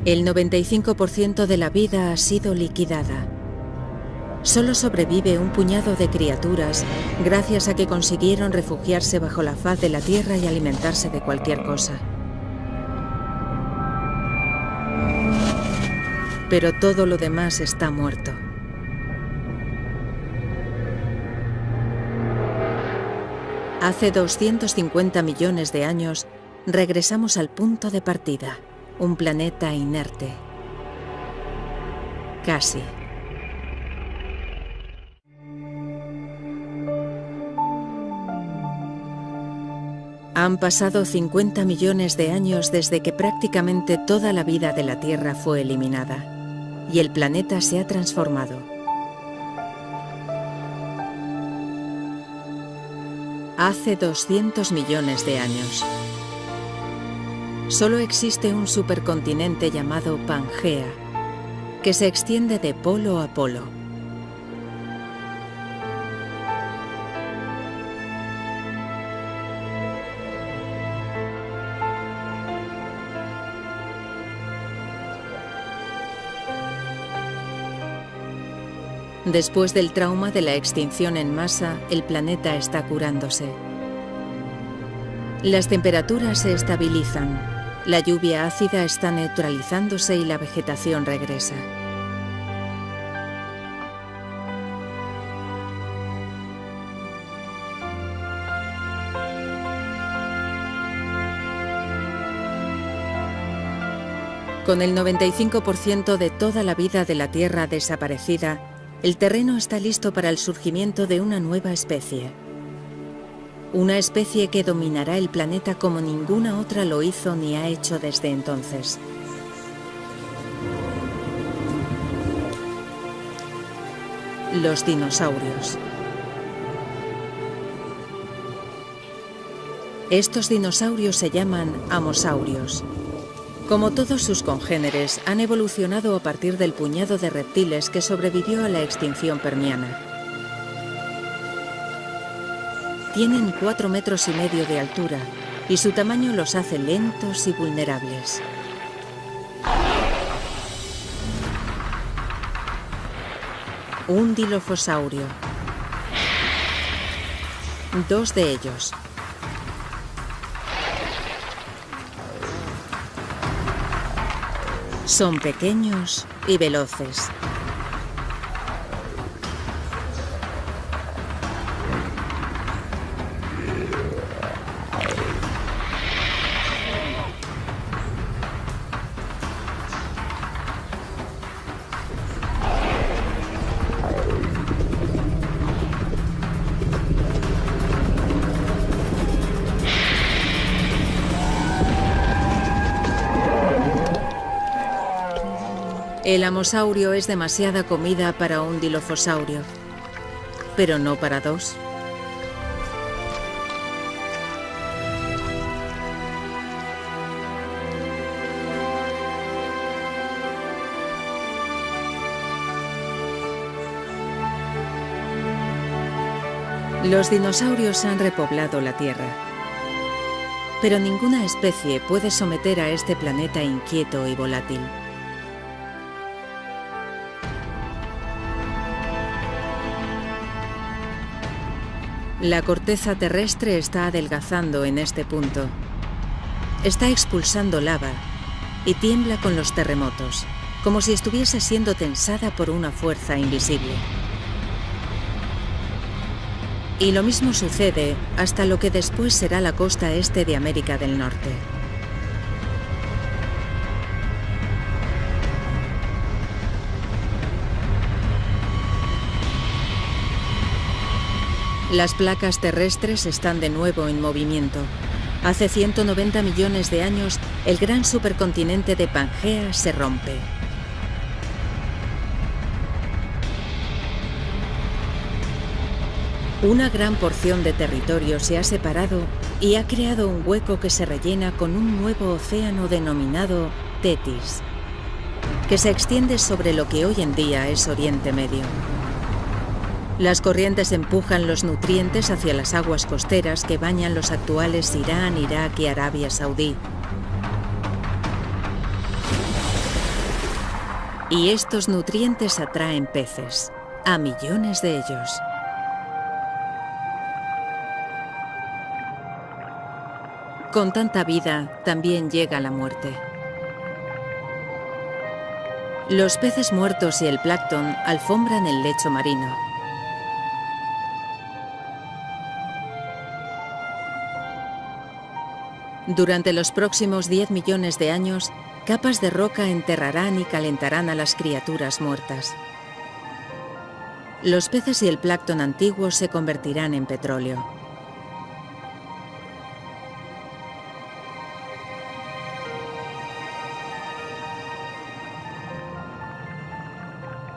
El 95% de la vida ha sido liquidada. Solo sobrevive un puñado de criaturas gracias a que consiguieron refugiarse bajo la faz de la Tierra y alimentarse de cualquier cosa. Pero todo lo demás está muerto. Hace 250 millones de años regresamos al punto de partida, un planeta inerte. Casi. Han pasado 50 millones de años desde que prácticamente toda la vida de la Tierra fue eliminada, y el planeta se ha transformado. Hace 200 millones de años. Solo existe un supercontinente llamado Pangea, que se extiende de polo a polo. Después del trauma de la extinción en masa, el planeta está curándose. Las temperaturas se estabilizan, la lluvia ácida está neutralizándose y la vegetación regresa. Con el 95% de toda la vida de la Tierra desaparecida, el terreno está listo para el surgimiento de una nueva especie. Una especie que dominará el planeta como ninguna otra lo hizo ni ha hecho desde entonces. Los dinosaurios. Estos dinosaurios se llaman amosaurios. Como todos sus congéneres, han evolucionado a partir del puñado de reptiles que sobrevivió a la extinción permiana. Tienen 4,5 metros de altura y su tamaño los hace lentos y vulnerables. Un dilofosaurio. 2 de ellos. Son pequeños y veloces. El amosaurio es demasiada comida para un dilofosaurio, pero no para 2. Los dinosaurios han repoblado la Tierra, pero ninguna especie puede someter a este planeta inquieto y volátil. La corteza terrestre está adelgazando en este punto. Está expulsando lava y tiembla con los terremotos, como si estuviese siendo tensada por una fuerza invisible. Y lo mismo sucede hasta lo que después será la costa este de América del Norte. Las placas terrestres están de nuevo en movimiento. Hace 190 millones de años, el gran supercontinente de Pangea se rompe. Una gran porción de territorio se ha separado y ha creado un hueco que se rellena con un nuevo océano denominado Tetis, que se extiende sobre lo que hoy en día es Oriente Medio. Las corrientes empujan los nutrientes hacia las aguas costeras que bañan los actuales Irán, Irak y Arabia Saudí. Y estos nutrientes atraen peces, a millones de ellos. Con tanta vida, también llega la muerte. Los peces muertos y el plancton alfombran el lecho marino. Durante los próximos 10 millones de años, capas de roca enterrarán y calentarán a las criaturas muertas. Los peces y el plancton antiguos se convertirán en petróleo.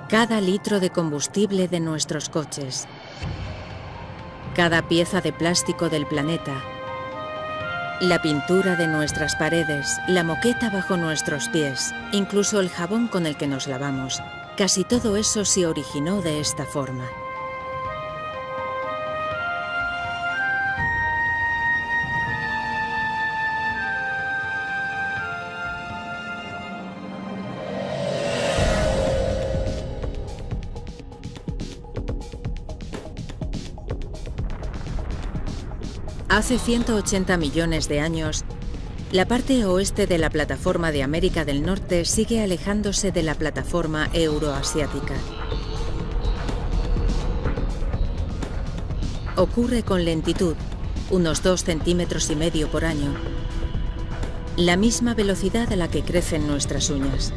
Cada litro de combustible de nuestros coches, cada pieza de plástico del planeta, La pintura de nuestras paredes, la moqueta bajo nuestros pies, incluso el jabón con el que nos lavamos, casi todo eso se originó de esta forma. Hace 180 millones de años, la parte oeste de la plataforma de América del Norte sigue alejándose de la plataforma euroasiática. Ocurre con lentitud, unos 2,5 centímetros por año, la misma velocidad a la que crecen nuestras uñas.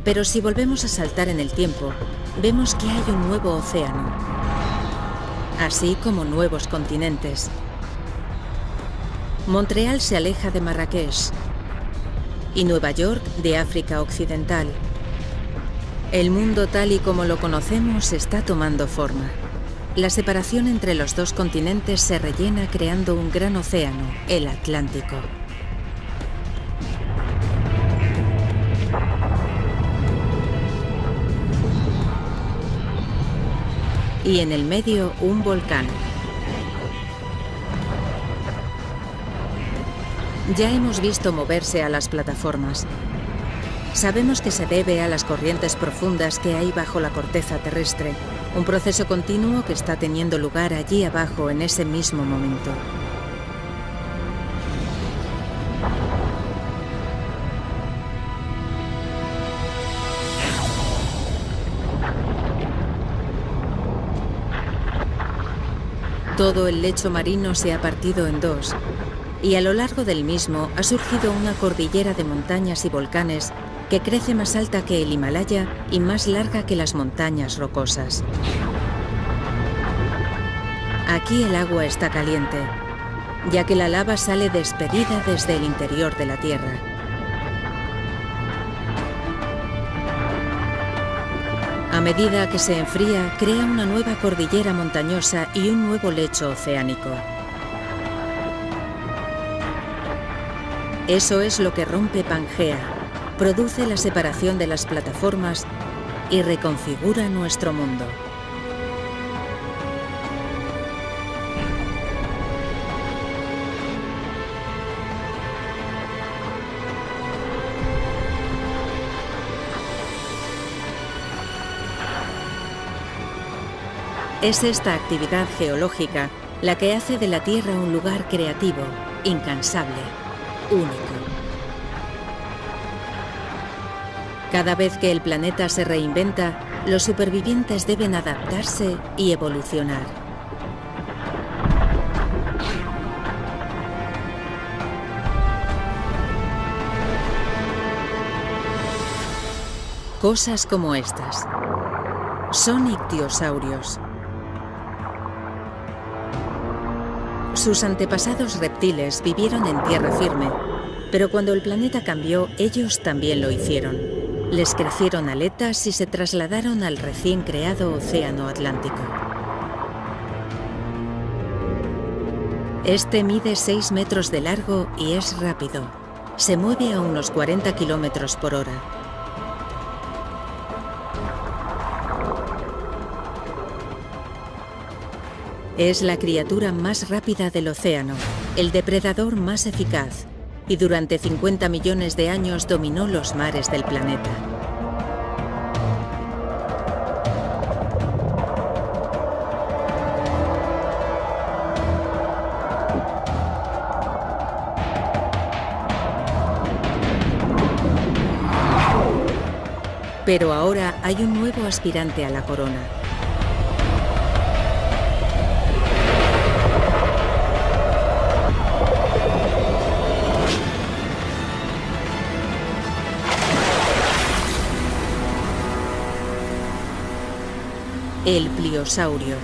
Pero si volvemos a saltar en el tiempo, vemos que hay un nuevo océano, así como nuevos continentes. Montreal se aleja de Marrakech y Nueva York de África Occidental. El mundo tal y como lo conocemos está tomando forma. La separación entre los dos continentes se rellena creando un gran océano, el Atlántico. Y en el medio, un volcán. Ya hemos visto moverse a las plataformas. Sabemos que se debe a las corrientes profundas que hay bajo la corteza terrestre, un proceso continuo que está teniendo lugar allí abajo en ese mismo momento. Todo el lecho marino se ha partido en dos, y a lo largo del mismo ha surgido una cordillera de montañas y volcanes que crece más alta que el Himalaya y más larga que las montañas rocosas. Aquí el agua está caliente, ya que la lava sale despedida desde el interior de la Tierra. A medida que se enfría, crea una nueva cordillera montañosa y un nuevo lecho oceánico. Eso es lo que rompe Pangea, produce la separación de las plataformas y reconfigura nuestro mundo. Es esta actividad geológica la que hace de la Tierra un lugar creativo, incansable, único. Cada vez que el planeta se reinventa, los supervivientes deben adaptarse y evolucionar. Cosas como estas. Son ictiosaurios. Sus antepasados reptiles vivieron en tierra firme, pero cuando el planeta cambió, ellos también lo hicieron. Les crecieron aletas y se trasladaron al recién creado Océano Atlántico. Este mide 6 metros de largo y es rápido. Se mueve a unos 40 kilómetros por hora. Es la criatura más rápida del océano, el depredador más eficaz, y durante 50 millones de años dominó los mares del planeta. Pero ahora hay un nuevo aspirante a la corona. El pliosaurio.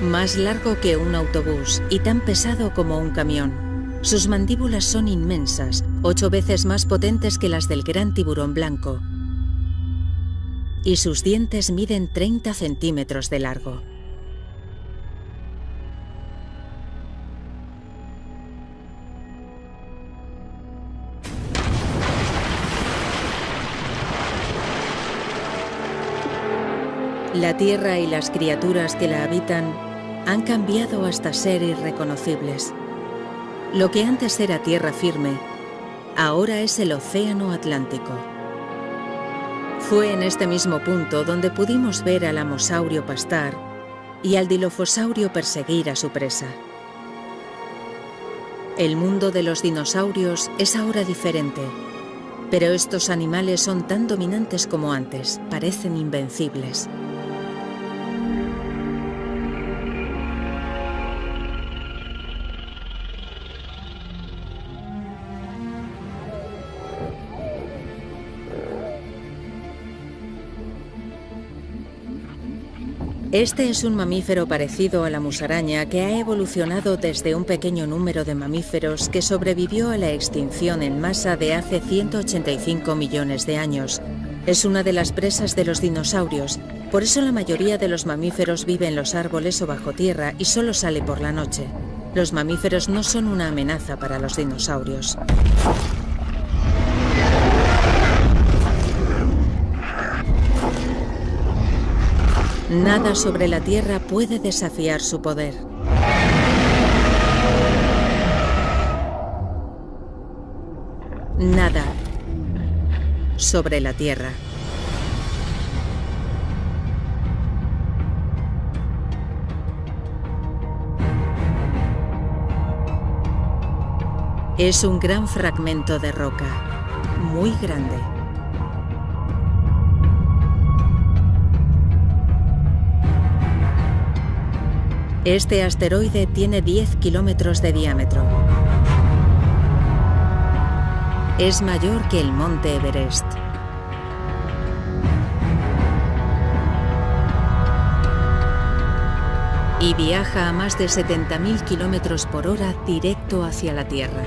Más largo que un autobús y tan pesado como un camión. Sus mandíbulas son inmensas, 8 veces más potentes que las del gran tiburón blanco. Y sus dientes miden 30 centímetros de largo. La Tierra y las criaturas que la habitan han cambiado hasta ser irreconocibles. Lo que antes era tierra firme, ahora es el Océano Atlántico. Fue en este mismo punto donde pudimos ver al amosaurio pastar y al dilofosaurio perseguir a su presa. El mundo de los dinosaurios es ahora diferente, pero estos animales son tan dominantes como antes, parecen invencibles. Este es un mamífero parecido a la musaraña que ha evolucionado desde un pequeño número de mamíferos que sobrevivió a la extinción en masa de hace 185 millones de años. Es una de las presas de los dinosaurios, por eso la mayoría de los mamíferos vive en los árboles o bajo tierra y solo sale por la noche. Los mamíferos no son una amenaza para los dinosaurios. Nada sobre la Tierra puede desafiar su poder. Nada sobre la Tierra. Es un gran fragmento de roca, muy grande. Este asteroide tiene 10 kilómetros de diámetro. Es mayor que el monte Everest. Y viaja a más de 70.000 kilómetros por hora directo hacia la Tierra.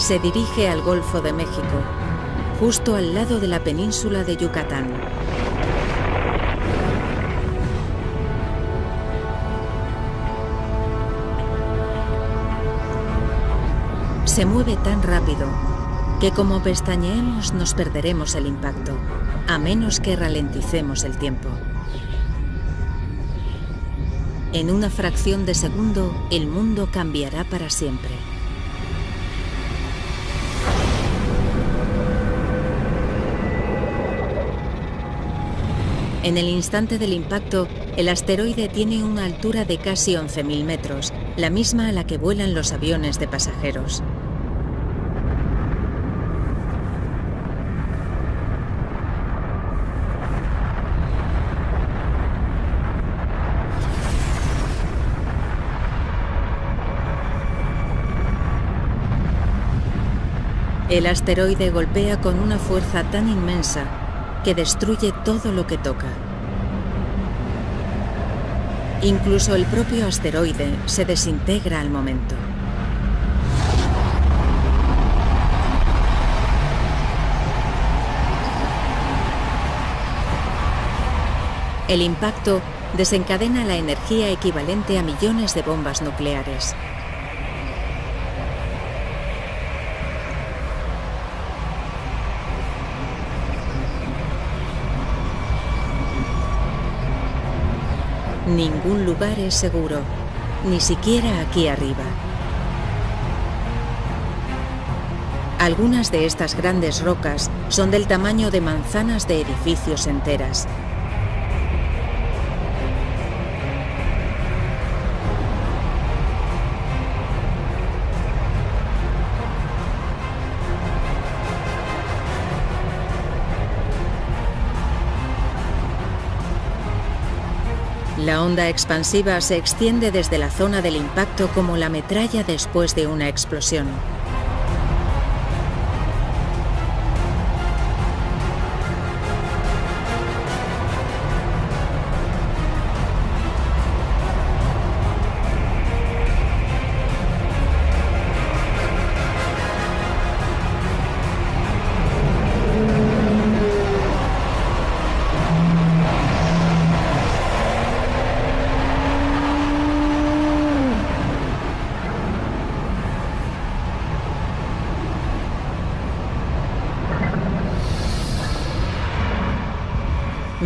Se dirige al Golfo de México, justo al lado de la península de Yucatán. Se mueve tan rápido que como pestañeemos nos perderemos el impacto, a menos que ralenticemos el tiempo. En una fracción de segundo, el mundo cambiará para siempre. En el instante del impacto, el asteroide tiene una altura de casi 11.000 metros, la misma a la que vuelan los aviones de pasajeros. El asteroide golpea con una fuerza tan inmensa que destruye todo lo que toca. Incluso el propio asteroide se desintegra al momento. El impacto desencadena la energía equivalente a millones de bombas nucleares. Ningún lugar es seguro, ni siquiera aquí arriba. Algunas de estas grandes rocas son del tamaño de manzanas de edificios enteras. La onda expansiva se extiende desde la zona del impacto como la metralla después de una explosión.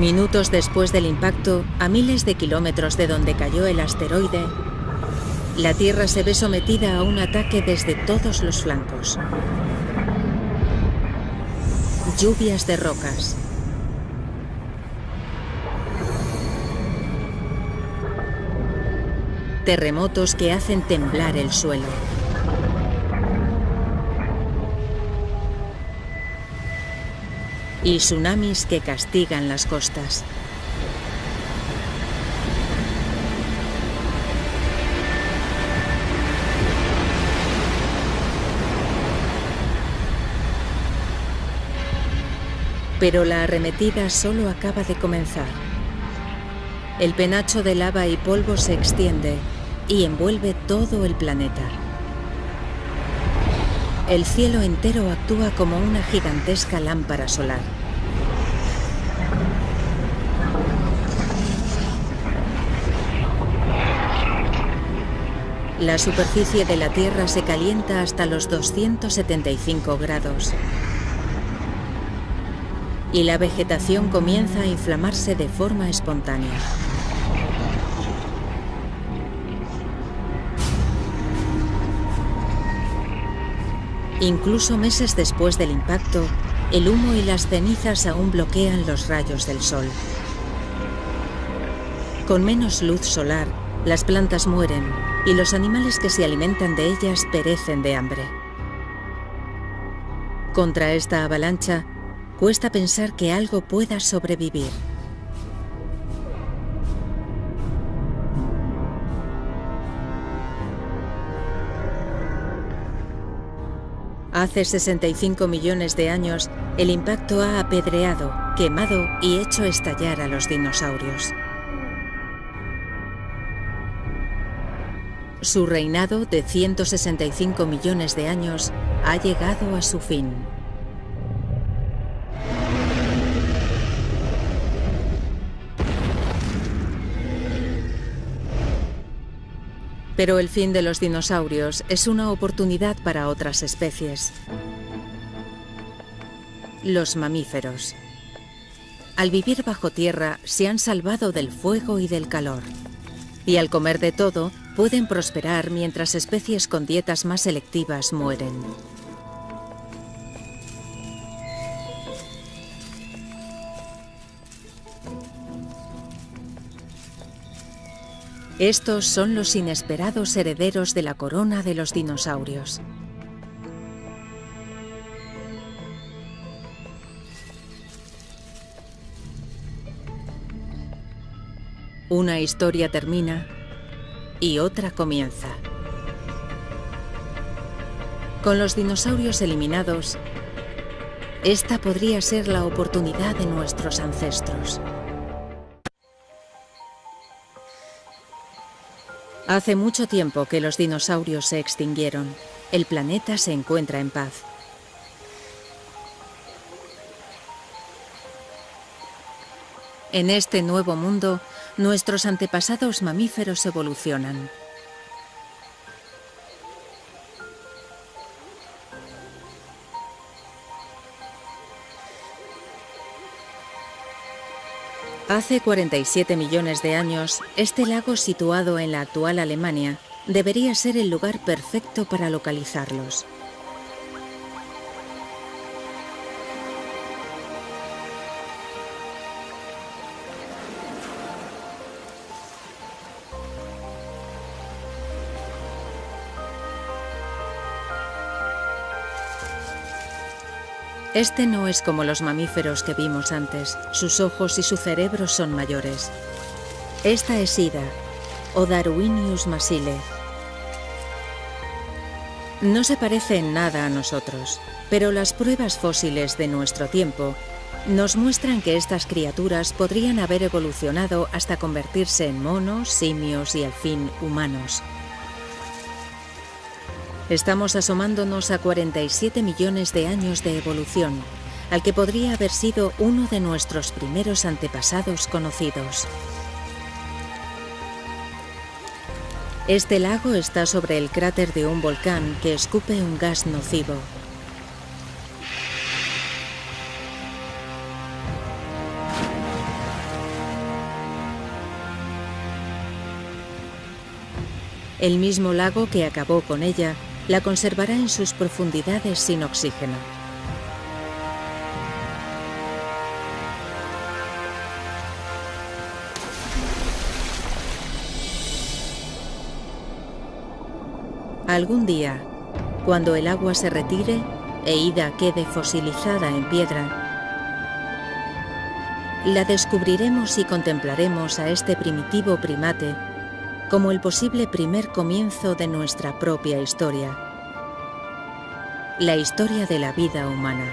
Minutos después del impacto, a miles de kilómetros de donde cayó el asteroide, la Tierra se ve sometida a un ataque desde todos los flancos. Lluvias de rocas. Terremotos que hacen temblar el suelo. Y tsunamis que castigan las costas. Pero la arremetida solo acaba de comenzar. El penacho de lava y polvo se extiende y envuelve todo el planeta. El cielo entero actúa como una gigantesca lámpara solar. La superficie de la Tierra se calienta hasta los 275 grados. Y la vegetación comienza a inflamarse de forma espontánea. Incluso meses después del impacto, el humo y las cenizas aún bloquean los rayos del sol. Con menos luz solar, las plantas mueren y los animales que se alimentan de ellas perecen de hambre. Contra esta avalancha, cuesta pensar que algo pueda sobrevivir. Hace 65 millones de años, el impacto ha apedreado, quemado y hecho estallar a los dinosaurios. Su reinado de 165 millones de años ha llegado a su fin. Pero el fin de los dinosaurios es una oportunidad para otras especies. Los mamíferos. Al vivir bajo tierra, se han salvado del fuego y del calor. Y al comer de todo, pueden prosperar mientras especies con dietas más selectivas mueren. Estos son los inesperados herederos de la corona de los dinosaurios. Una historia termina y otra comienza. Con los dinosaurios eliminados, esta podría ser la oportunidad de nuestros ancestros. Hace mucho tiempo que los dinosaurios se extinguieron. El planeta se encuentra en paz. En este nuevo mundo, nuestros antepasados mamíferos evolucionan. Hace 47 millones de años, este lago situado en la actual Alemania debería ser el lugar perfecto para localizarlos. Este no es como los mamíferos que vimos antes. Sus ojos y su cerebro son mayores. Esta es Ida, o Darwinius massile. No se parece en nada a nosotros, pero las pruebas fósiles de nuestro tiempo nos muestran que estas criaturas podrían haber evolucionado hasta convertirse en monos, simios y al fin humanos. Estamos asomándonos a 47 millones de años de evolución, al que podría haber sido uno de nuestros primeros antepasados conocidos. Este lago está sobre el cráter de un volcán que escupe un gas nocivo. El mismo lago que acabó con ella la conservará en sus profundidades sin oxígeno. Algún día, cuando el agua se retire e Ida quede fosilizada en piedra, la descubriremos y contemplaremos a este primitivo primate como el posible primer comienzo de nuestra propia historia, la historia de la vida humana.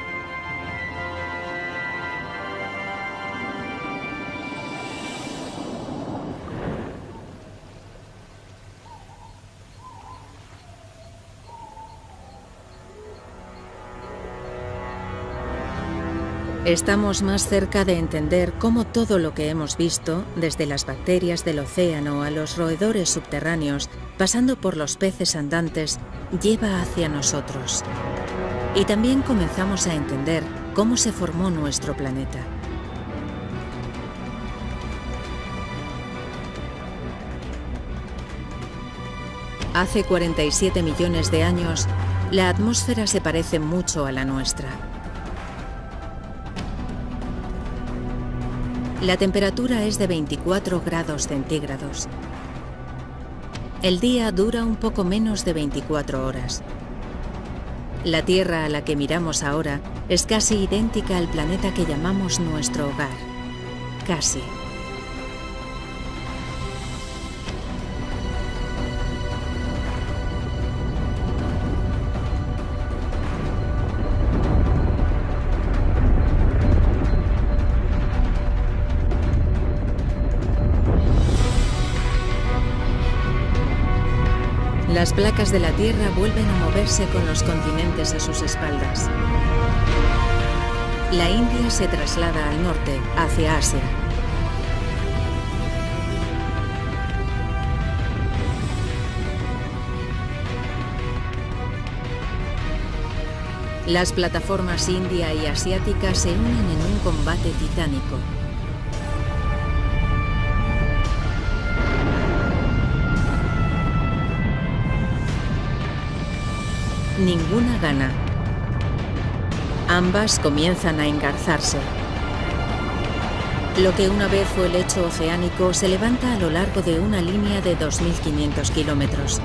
Estamos más cerca de entender cómo todo lo que hemos visto, desde las bacterias del océano a los roedores subterráneos, pasando por los peces andantes, lleva hacia nosotros. Y también comenzamos a entender cómo se formó nuestro planeta. Hace 47 millones de años, la atmósfera se parece mucho a la nuestra. La temperatura es de 24 grados centígrados. El día dura un poco menos de 24 horas. La Tierra a la que miramos ahora es casi idéntica al planeta que llamamos nuestro hogar. Casi. Las placas de la Tierra vuelven a moverse con los continentes a sus espaldas. La India se traslada al norte, hacia Asia. Las plataformas india y asiática se unen en un combate titánico. Ninguna gana. Ambas comienzan a engarzarse. Lo que una vez fue el lecho oceánico se levanta a lo largo de una línea de 2.500 kilómetros.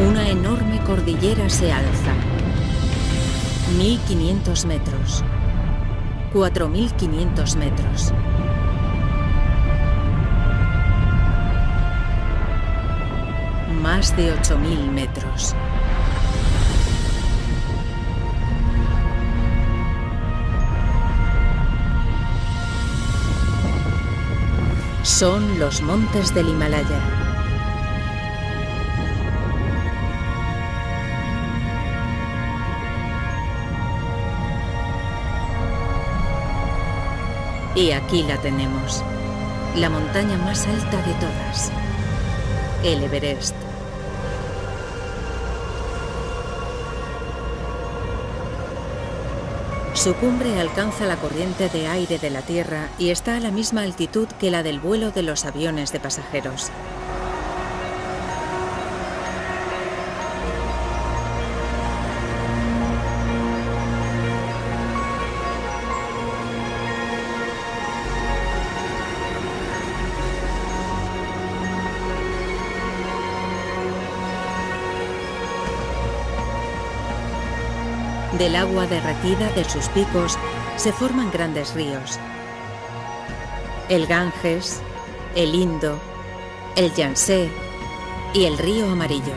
Una enorme cordillera se alza. 1.500 metros. 4.500 metros. Más de 8.000 metros. Son los montes del Himalaya. Y aquí la tenemos, la montaña más alta de todas, el Everest. Su cumbre alcanza la corriente de aire de la Tierra y está a la misma altitud que la del vuelo de los aviones de pasajeros. Del agua derretida de sus picos se forman grandes ríos. El Ganges, el Indo, el Yangtze y el río Amarillo.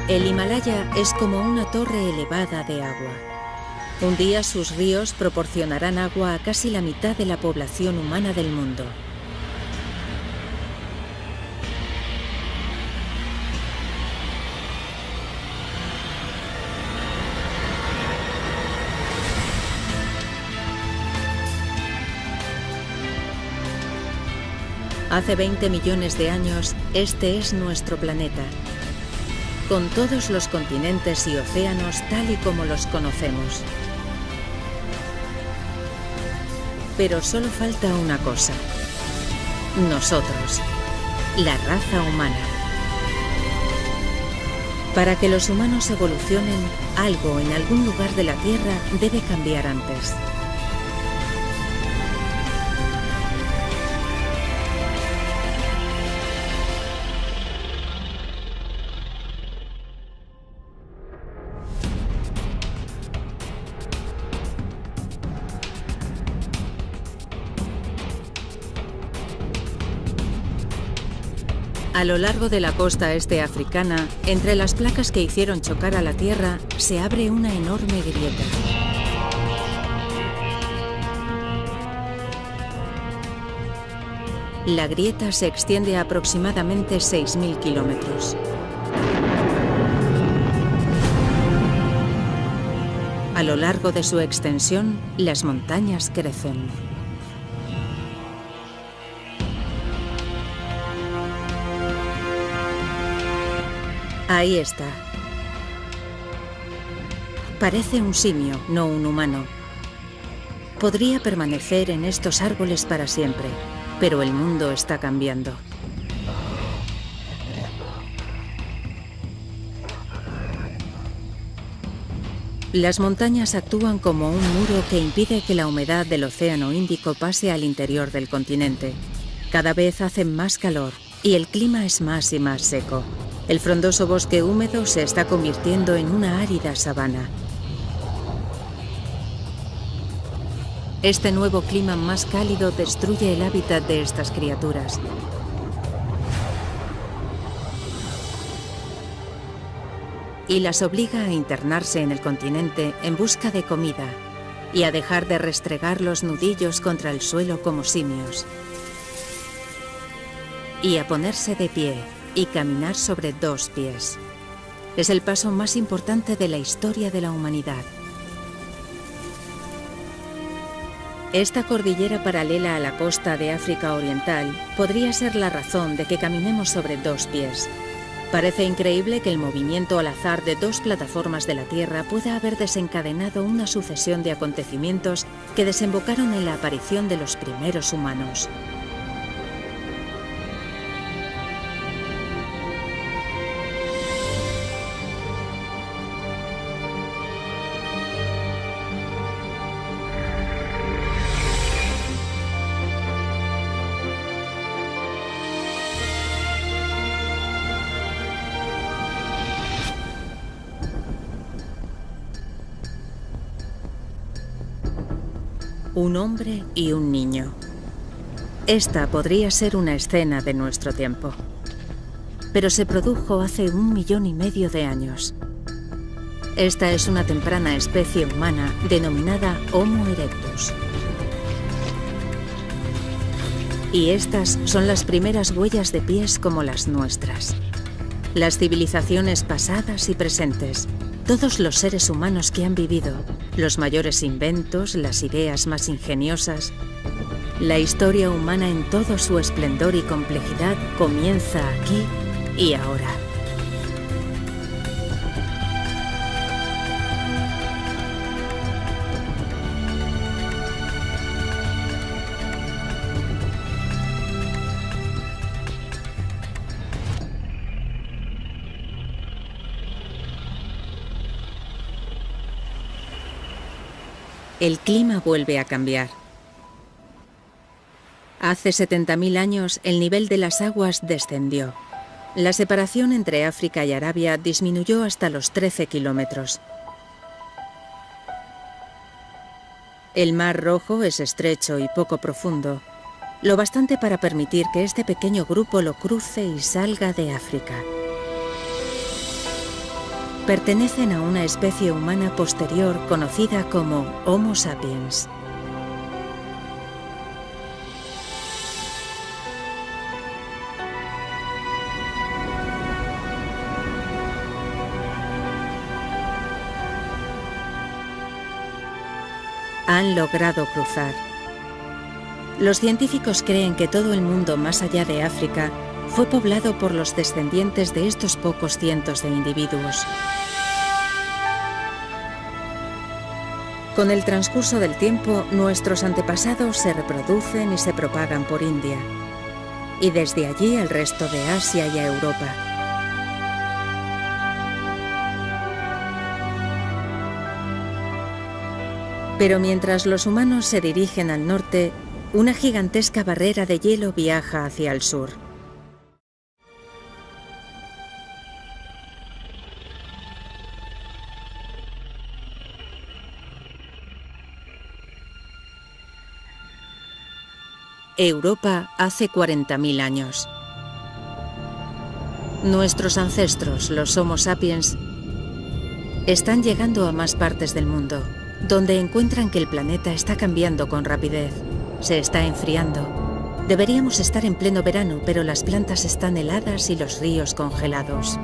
El Himalaya es como una torre elevada de agua. Un día sus ríos proporcionarán agua a casi la mitad de la población humana del mundo. Hace 20 millones de años, este es nuestro planeta. con todos los continentes y océanos tal y como los conocemos. Pero solo falta una cosa. Nosotros, la raza humana. Para que los humanos evolucionen, algo en algún lugar de la Tierra debe cambiar antes. A lo largo de la costa este africana, entre las placas que hicieron chocar a la Tierra, se abre una enorme grieta. La grieta se extiende a aproximadamente 6.000 kilómetros. A lo largo de su extensión, las montañas crecen. Ahí está. Parece un simio, no un humano. Podría permanecer en estos árboles para siempre, pero el mundo está cambiando. Las montañas actúan como un muro que impide que la humedad del Océano Índico pase al interior del continente. Cada vez hace más calor y el clima es más y más seco. El frondoso bosque húmedo se está convirtiendo en una árida sabana. Este nuevo clima más cálido destruye el hábitat de estas criaturas. Y las obliga a internarse en el continente en busca de comida y a dejar de restregar los nudillos contra el suelo como simios. Y a ponerse de pie y caminar sobre dos pies. Es el paso más importante de la historia de la humanidad. Esta cordillera paralela a la costa de África Oriental podría ser la razón de que caminemos sobre dos pies. Parece increíble que el movimiento al azar de dos plataformas de la Tierra pueda haber desencadenado una sucesión de acontecimientos que desembocaron en la aparición de los primeros humanos. Un hombre y un niño. Esta podría ser una escena de nuestro tiempo, pero se produjo hace 1,5 millones de años. Esta es una temprana especie humana denominada Homo erectus. Y estas son las primeras huellas de pies como las nuestras. Las civilizaciones pasadas y presentes, todos los seres humanos que han vivido, los mayores inventos, las ideas más ingeniosas. La historia humana en todo su esplendor y complejidad comienza aquí y ahora. El clima vuelve a cambiar. Hace 70.000 años el nivel de las aguas descendió. La separación entre África y Arabia disminuyó hasta los 13 kilómetros. El Mar Rojo es estrecho y poco profundo, lo bastante para permitir que este pequeño grupo lo cruce y salga de África. Pertenecen a una especie humana posterior conocida como Homo sapiens. Han logrado cruzar. Los científicos creen que todo el mundo más allá de África fue poblado por los descendientes de estos pocos cientos de individuos. Con el transcurso del tiempo, nuestros antepasados se reproducen y se propagan por India, y desde allí al resto de Asia y a Europa. Pero mientras los humanos se dirigen al norte, una gigantesca barrera de hielo viaja hacia el sur. Europa hace 40.000 años. Nuestros ancestros, los Homo sapiens, están llegando a más partes del mundo, donde encuentran que el planeta está cambiando con rapidez, se está enfriando. Deberíamos estar en pleno verano, pero las plantas están heladas y los ríos congelados.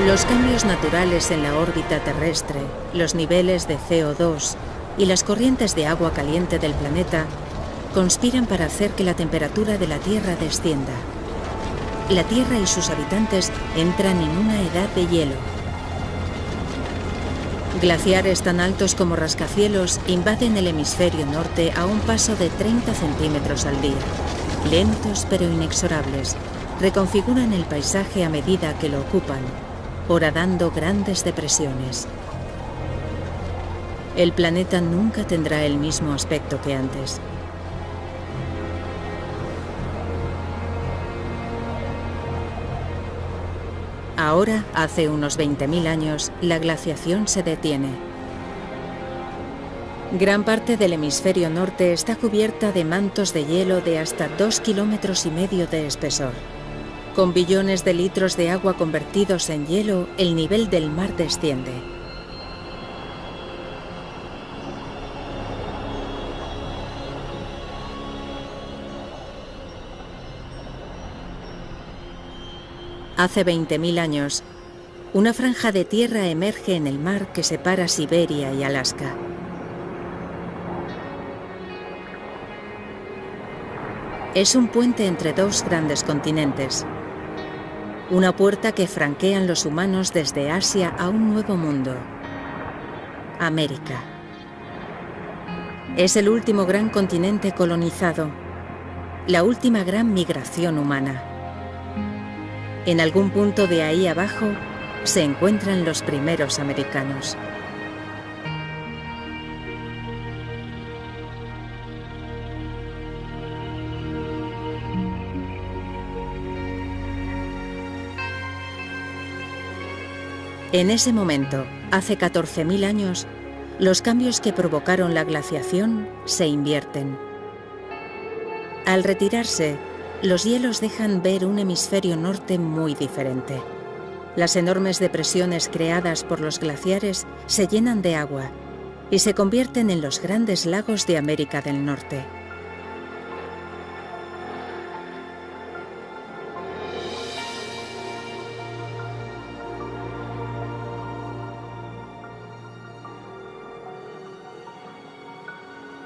Los cambios naturales en la órbita terrestre, los niveles de CO2 y las corrientes de agua caliente del planeta conspiran para hacer que la temperatura de la Tierra descienda. La Tierra y sus habitantes entran en una edad de hielo. Glaciares tan altos como rascacielos invaden el hemisferio norte a un paso de 30 centímetros al día. Lentos pero inexorables, reconfiguran el paisaje a medida que lo ocupan, horadando grandes depresiones. El planeta nunca tendrá el mismo aspecto que antes. Ahora, hace unos 20.000 años, la glaciación se detiene. Gran parte del hemisferio norte está cubierta de mantos de hielo de hasta 2,5 kilómetros de espesor. Con billones de litros de agua convertidos en hielo, el nivel del mar desciende. Hace 20.000 años, una franja de tierra emerge en el mar que separa Siberia y Alaska. Es un puente entre dos grandes continentes. Una puerta que franquean los humanos desde Asia a un nuevo mundo, América. Es el último gran continente colonizado, la última gran migración humana. En algún punto de ahí abajo se encuentran los primeros americanos. En ese momento, hace 14.000 años, los cambios que provocaron la glaciación se invierten. Al retirarse, los hielos dejan ver un hemisferio norte muy diferente. Las enormes depresiones creadas por los glaciares se llenan de agua y se convierten en los grandes lagos de América del Norte.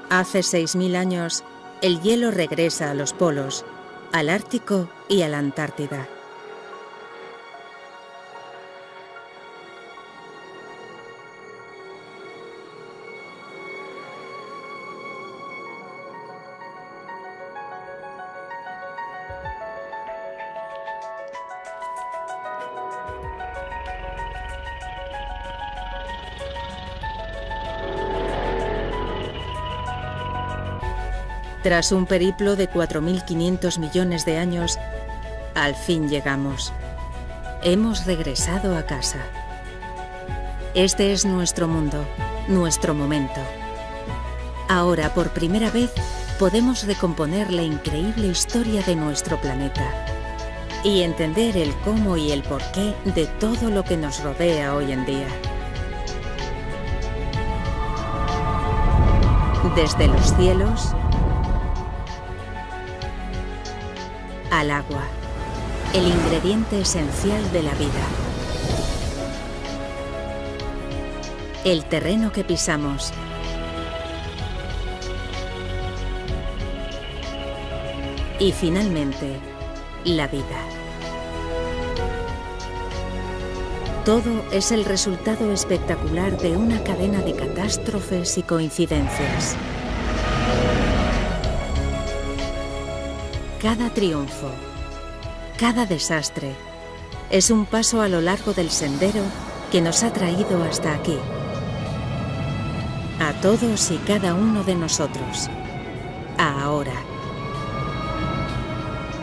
Hace 6.000 años, el hielo regresa a los polos, al Ártico y a la Antártida. Tras un periplo de 4.500 millones de años, al fin llegamos. Hemos regresado a casa. Este es nuestro mundo, nuestro momento. Ahora, por primera vez, podemos recomponer la increíble historia de nuestro planeta y entender el cómo y el porqué de todo lo que nos rodea hoy en día. Desde los cielos al agua, el ingrediente esencial de la vida. El terreno que pisamos, y finalmente, la vida. Todo es el resultado espectacular de una cadena de catástrofes y coincidencias. Cada triunfo, cada desastre, es un paso a lo largo del sendero que nos ha traído hasta aquí. A todos y cada uno de nosotros. Ahora.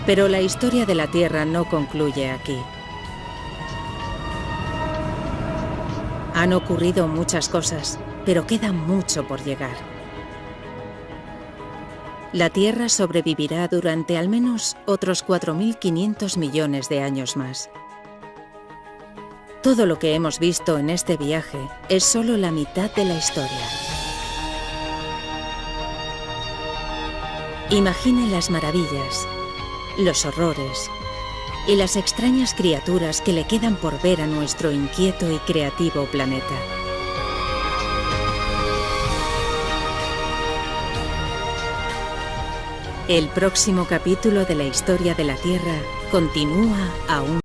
Pero la historia de la Tierra no concluye aquí. Han ocurrido muchas cosas, pero queda mucho por llegar. La Tierra sobrevivirá durante al menos otros 4.500 millones de años más. Todo lo que hemos visto en este viaje es solo la mitad de la historia. Imagine las maravillas, los horrores y las extrañas criaturas que le quedan por ver a nuestro inquieto y creativo planeta. El próximo capítulo de la historia de la Tierra continúa aún.